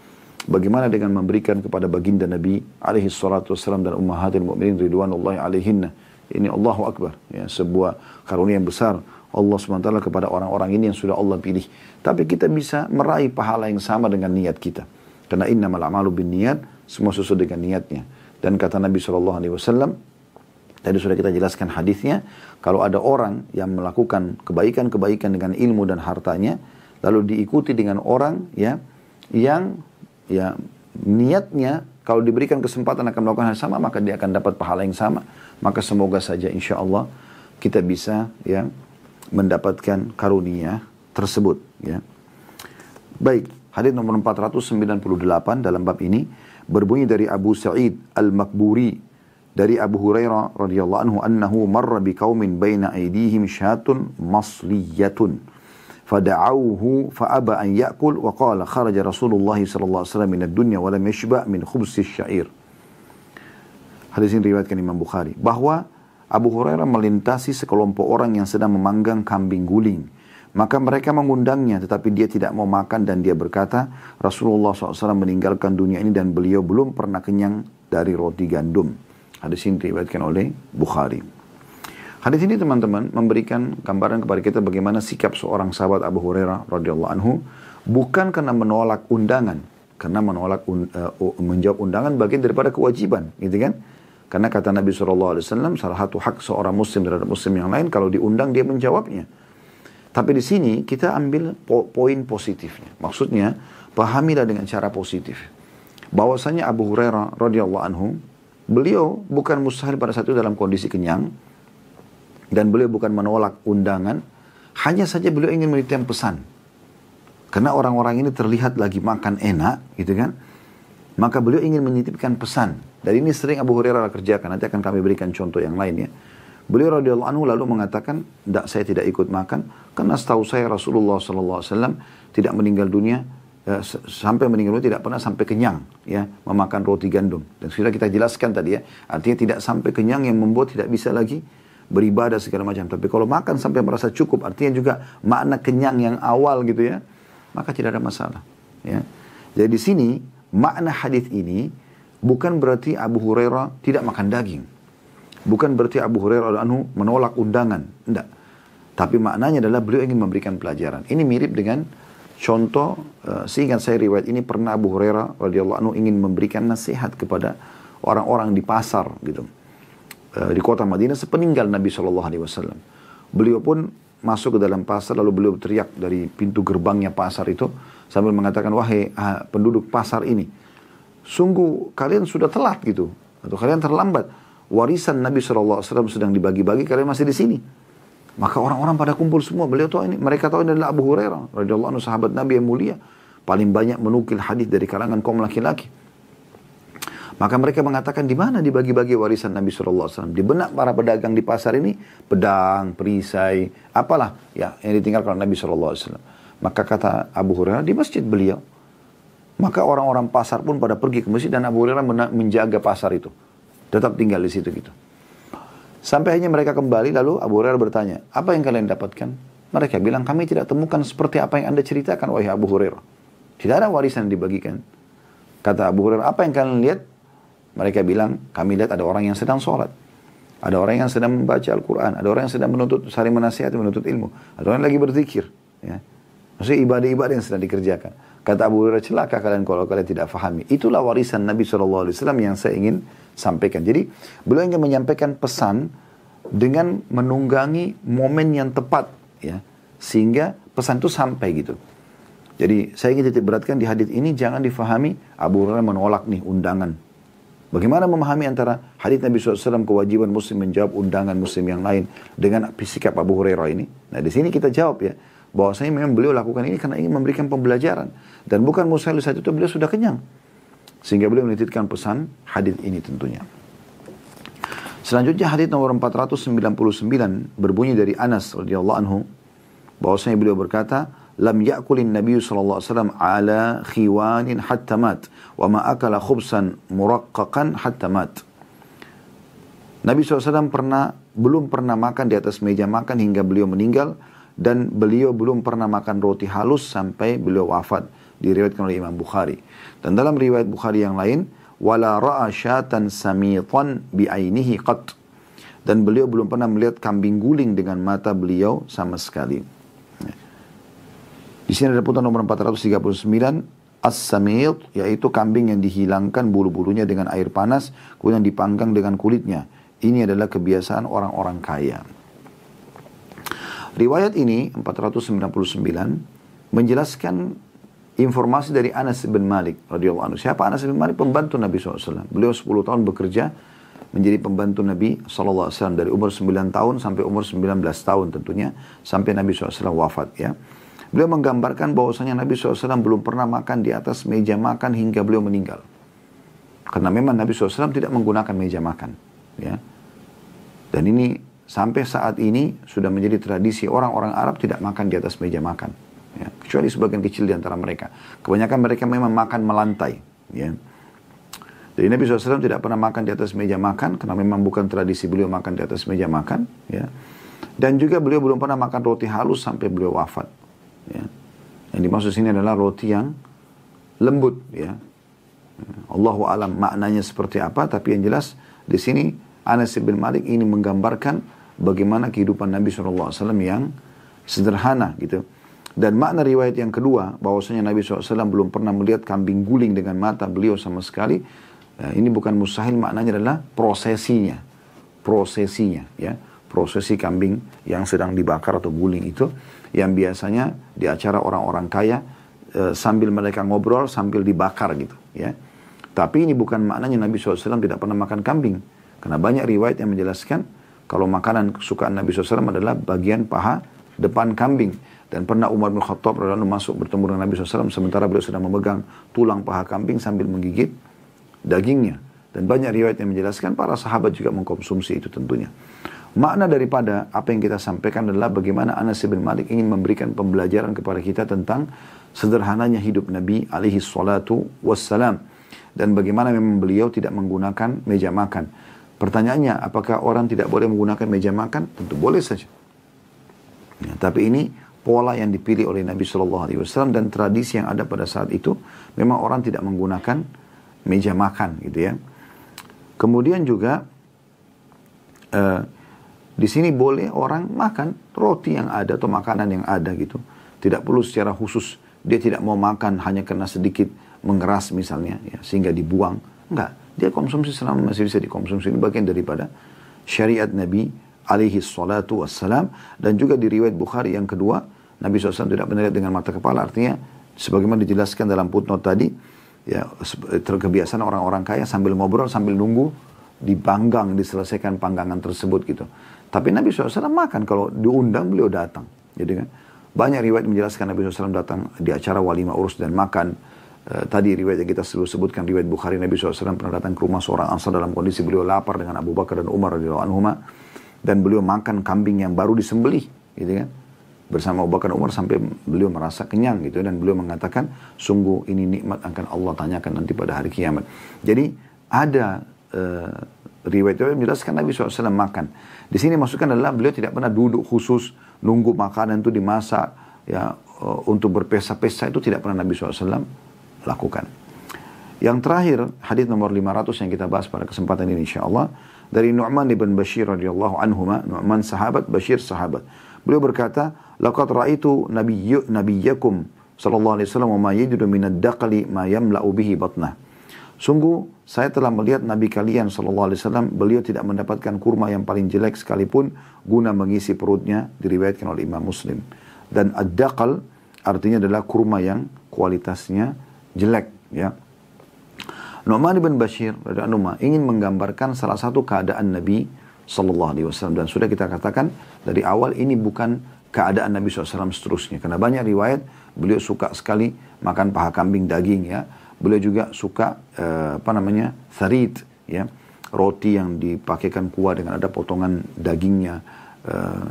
A: Bagaimana dengan memberikan kepada baginda Nabi alaihi salatu wassalam dan ummahatil mukminin ridwanullahi alaihinna. Ini Allahu Akbar, ya, sebuah karunia yang besar Allah SWT kepada orang-orang ini yang sudah Allah pilih. Tapi kita bisa meraih pahala yang sama dengan niat kita. Karena innamal a'malu binniyat, semua sesuai dengan niatnya. Dan kata Nabi SAW, tadi sudah kita jelaskan hadisnya, kalau ada orang yang melakukan kebaikan-kebaikan dengan ilmu dan hartanya, lalu diikuti dengan orang ya yang ya niatnya kalau diberikan kesempatan akan melakukan hal sama, maka dia akan dapat pahala yang sama. Maka semoga saja insya Allah kita bisa ya mendapatkan karunia tersebut ya. Baik, hadis nomor 498 dalam bab ini berbunyi dari Abu Sa'id Al-Makburi dari Abu Hurairah radhiyallahu anhu annahu marra biqaumin baina aydihim syatun masliyatun fada'awhu fa'aba an ya'kul wa qala kharaja Rasulullah sallallahu alaihi wasallam min ad-dunya wa lam yashba' min khubzis syair. Hadis ini riwayatkan Imam Bukhari, bahwa Abu Hurairah melintasi sekelompok orang yang sedang memanggang kambing guling. Maka mereka mengundangnya, tetapi dia tidak mau makan, dan dia berkata, Rasulullah SAW meninggalkan dunia ini dan beliau belum pernah kenyang dari roti gandum. Hadis ini diriwayatkan oleh Bukhari. Hadis ini teman-teman memberikan gambaran kepada kita bagaimana sikap seorang sahabat Abu Hurairah radhiyallahu anhu, bukan karena menolak undangan, karena menolak menjawab undangan bagian daripada kewajiban, gitu kan? Karena kata Nabi SAW, salah satu hak seorang muslim terhadap muslim yang lain, kalau diundang dia menjawabnya. Tapi di sini kita ambil poin positifnya. Maksudnya, pahamilah dengan cara positif. Bahwasanya Abu Hurairah radhiyallahu anhu, beliau bukan mustahil pada saat itu dalam kondisi kenyang, dan beliau bukan menolak undangan, hanya saja beliau ingin menitipkan pesan. Karena orang-orang ini terlihat lagi makan enak, gitu kan. Maka beliau ingin menitipkan pesan. Dan ini sering Abu Hurairah kerjakan. Nanti akan kami berikan contoh yang lain ya. Beliau radhiyallahu anhu lalu mengatakan, saya tidak ikut makan. Karena setahu saya Rasulullah SAW tidak meninggal dunia. Sampai meninggal dunia tidak pernah sampai kenyang. Ya, memakan roti gandum. Dan sudah kita jelaskan tadi ya. Artinya tidak sampai kenyang yang membuat tidak bisa lagi beribadah segala macam. Tapi kalau makan sampai merasa cukup. Artinya juga makna kenyang yang awal gitu ya. Maka tidak ada masalah. Ya. Jadi di sini makna hadis ini bukan berarti Abu Hurairah tidak makan daging. Bukan berarti Abu Hurairah anhu menolak undangan. Tidak. Tapi maknanya adalah beliau ingin memberikan pelajaran. Ini mirip dengan contoh, seingat saya riwayat ini pernah Abu Hurairah radhiyallahu anhu ingin memberikan nasihat kepada orang-orang di pasar gitu. Di kota Madinah sepeninggal Nabi SAW. Beliau pun masuk ke dalam pasar lalu beliau teriak dari pintu gerbangnya pasar itu sambil mengatakan, wahai penduduk pasar ini, sungguh kalian sudah telat gitu, atau kalian terlambat. Warisan Nabi SAW sedang dibagi-bagi, kalian masih di sini. Maka orang-orang pada kumpul semua. Mereka tahu ini adalah Abu Hurairah radhiyallahu anhu, sahabat Nabi yang mulia, paling banyak menukil hadis dari kalangan kaum laki-laki. Maka mereka mengatakan, di mana dibagi-bagi warisan Nabi SAW? Di benak para pedagang di pasar ini, pedang, perisai, apalah ya yang ditinggalkan Nabi SAW. Maka kata Abu Hurairah, di masjid beliau. Maka orang-orang pasar pun pada pergi ke masjid dan Abu Hurairah menjaga pasar itu. Tetap tinggal di situ gitu. Sampai akhirnya mereka kembali, lalu Abu Hurairah bertanya, apa yang kalian dapatkan? Mereka bilang, kami tidak temukan seperti apa yang Anda ceritakan, wahai Abu Hurairah. Tidak ada warisan yang dibagikan. Kata Abu Hurairah, apa yang kalian lihat? Mereka bilang, kami lihat ada orang yang sedang sholat. Ada orang yang sedang membaca Al-Quran. Ada orang yang sedang saling menasihati, menuntut ilmu. Ada orang yang lagi berzikir. Ya. Maksudnya ibadah-ibadah yang sedang dikerjakan. Kata Abu Hurairah, celaka kalian kalau kalian tidak fahami. Itulah warisan Nabi SAW yang saya ingin sampaikan. Jadi, beliau ingin menyampaikan pesan dengan menunggangi momen yang tepat. Ya. Sehingga pesan itu sampai gitu. Jadi, saya ingin titik beratkan di hadis ini, jangan difahami Abu Hurairah menolak nih undangan. Bagaimana memahami antara hadits Nabi SAW kewajiban muslim menjawab undangan muslim yang lain dengan sikap Abu Hurairah ini? Nah di sini kita jawab ya, bahwasanya memang beliau lakukan ini karena ingin memberikan pembelajaran. Dan bukan mustahil saat itu beliau sudah kenyang. Sehingga beliau menitipkan pesan hadits ini tentunya. Selanjutnya hadits nomor 499 berbunyi dari Anas radhiyallahu anhu, bahwasanya beliau berkata, lam ya'kulin Nabi SAW ala khiwanin hatta mat wa ma akala khubsan muraqqaqan hatta mat. Nabi SAW belum pernah makan di atas meja makan hingga beliau meninggal, dan beliau belum pernah makan roti halus sampai beliau wafat. Diriwayatkan oleh Imam Bukhari. Dan dalam riwayat Bukhari yang lain, wala ra'a syatan samitan bi'ainihi qat. Dan beliau belum pernah melihat kambing guling dengan mata beliau sama sekali. Di sini ada putaran nomor 439, as-samit, yaitu kambing yang dihilangkan bulu-bulunya dengan air panas, kemudian dipanggang dengan kulitnya. Ini adalah kebiasaan orang-orang kaya. Riwayat ini, 499, menjelaskan informasi dari Anas bin Malik radhiyallahu anhu. Siapa Anas bin Malik? Pembantu Nabi SAW. Beliau 10 tahun bekerja menjadi pembantu Nabi SAW dari umur 9 tahun sampai umur 19 tahun tentunya, sampai Nabi SAW wafat ya. Beliau menggambarkan bahwasanya Nabi SAW belum pernah makan di atas meja makan hingga beliau meninggal. Karena memang Nabi SAW tidak menggunakan meja makan. Ya. Dan ini sampai saat ini sudah menjadi tradisi orang-orang Arab tidak makan di atas meja makan. Ya. Kecuali sebagian kecil di antara mereka. Kebanyakan mereka memang makan melantai. Ya. Jadi Nabi SAW tidak pernah makan di atas meja makan karena memang bukan tradisi beliau makan di atas meja makan. Ya. Dan juga beliau belum pernah makan roti halus sampai beliau wafat. Ya. Yang dimaksud sini adalah roti yang lembut ya. Allahu alam maknanya seperti apa, tapi yang jelas di sini Anas bin Malik ini menggambarkan bagaimana kehidupan Nabi SAW yang sederhana gitu. Dan makna riwayat yang kedua bahwasanya Nabi SAW belum pernah melihat kambing guling dengan mata beliau sama sekali, Ini bukan mustahil, maknanya adalah prosesinya. Prosesinya, ya. Prosesi kambing yang sedang dibakar atau guling itu, yang biasanya di acara orang-orang kaya, sambil mereka ngobrol, sambil dibakar gitu, ya. Tapi ini bukan maknanya Nabi SAW tidak pernah makan kambing. Karena banyak riwayat yang menjelaskan, kalau makanan kesukaan Nabi SAW adalah bagian paha depan kambing. Dan pernah Umar bin Khattab masuk bertemu dengan Nabi SAW, sementara beliau sedang memegang tulang paha kambing sambil menggigit dagingnya. Dan banyak riwayat yang menjelaskan para sahabat juga mengkonsumsi itu tentunya. Makna daripada apa yang kita sampaikan adalah bagaimana Anas bin Malik ingin memberikan pembelajaran kepada kita tentang sederhananya hidup Nabi alaihi salatu wassalam. Dan bagaimana memang beliau tidak menggunakan meja makan. Pertanyaannya, apakah orang tidak boleh menggunakan meja makan? Tentu boleh saja. Ya, tapi ini pola yang dipilih oleh Nabi SAW dan tradisi yang ada pada saat itu, memang orang tidak menggunakan meja makan gitu ya. Kemudian juga di sini boleh orang makan roti yang ada atau makanan yang ada gitu. Tidak perlu secara khusus dia tidak mau makan hanya karena sedikit mengeras misalnya, ya, sehingga dibuang. Enggak, dia konsumsi selama masih bisa dikonsumsi. Ini bagian daripada syariat Nabi alaihi salatu wassalam. Dan juga di riwayat Bukhari yang kedua, Nabi SAW tidak pernah lihat dengan mata kepala. Artinya, sebagaimana dijelaskan dalam footnote tadi, ya, kebiasaan orang-orang kaya sambil ngobrol, sambil nunggu dipanggang, diselesaikan panggangan tersebut gitu. Tapi Nabi SAW makan, kalau diundang beliau datang. Jadi kan, banyak riwayat menjelaskan Nabi SAW datang di acara walimah urus dan makan. Tadi riwayat yang kita selalu sebutkan, riwayat Bukhari, Nabi SAW pernah datang ke rumah seorang Ansar dalam kondisi beliau lapar dengan Abu Bakar dan Umar radhiyallahu anhuma, dan beliau makan kambing yang baru disembelih, gitu kan, bersama Abu Bakar dan Umar sampai beliau merasa kenyang gitu, dan beliau mengatakan, sungguh ini nikmat akan Allah tanyakan nanti pada hari kiamat. Jadi ada riwayat yang menjelaskan Nabi SAW makan. Di sini masukkan adalah beliau tidak pernah duduk khusus nunggu makanan itu dimasak, ya, untuk berpesta-pesta, itu tidak pernah Nabi SAW lakukan. Yang terakhir, hadis nomor 500 yang kita bahas pada kesempatan ini insyaallah, dari Nu'man bin Bashir radhiyallahu anhuma. Nu'man sahabat, Bashir sahabat. Beliau berkata, laqad ra'aitu nabiyyakum sallallahu alaihi wasallam wa ma yajidu min ad-daqli ma yamla'u bihi batnah. Sungguh saya telah melihat Nabi kalian sallallahu alaihi wasallam, beliau tidak mendapatkan kurma yang paling jelek sekalipun guna mengisi perutnya, diriwayatkan oleh Imam Muslim. Dan ad-daqal artinya adalah kurma yang kualitasnya jelek, ya. Nu'man bin Bashir radhiyallahu anhu ingin menggambarkan salah satu keadaan Nabi sallallahu alaihi wasallam, dan sudah kita katakan dari awal ini bukan keadaan Nabi SAW seterusnya, karena banyak riwayat beliau suka sekali makan paha kambing daging, ya. Beliau juga suka tharid, ya, roti yang dipakaikan kuah dengan ada potongan dagingnya.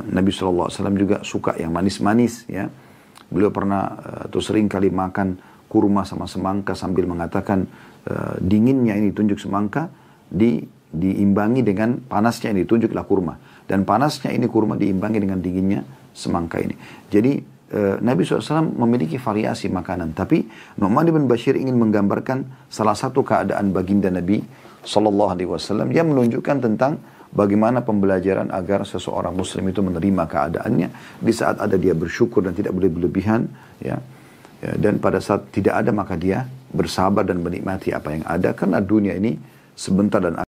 A: Nabi SAW juga suka yang manis-manis, ya. Beliau pernah atau sering kali makan kurma sama semangka sambil mengatakan dinginnya ini tunjuk semangka diimbangi dengan panasnya ini tunjuklah kurma, dan panasnya ini kurma diimbangi dengan dinginnya semangka ini. Jadi Nabi SAW memiliki variasi makanan, tapi Nu'man bin Bashir ingin menggambarkan salah satu keadaan baginda Nabi SAW yang menunjukkan tentang bagaimana pembelajaran agar seseorang muslim itu menerima keadaannya di saat ada dia bersyukur dan tidak boleh berlebihan, ya. Dan pada saat tidak ada maka dia bersabar dan menikmati apa yang ada, karena dunia ini sebentar dan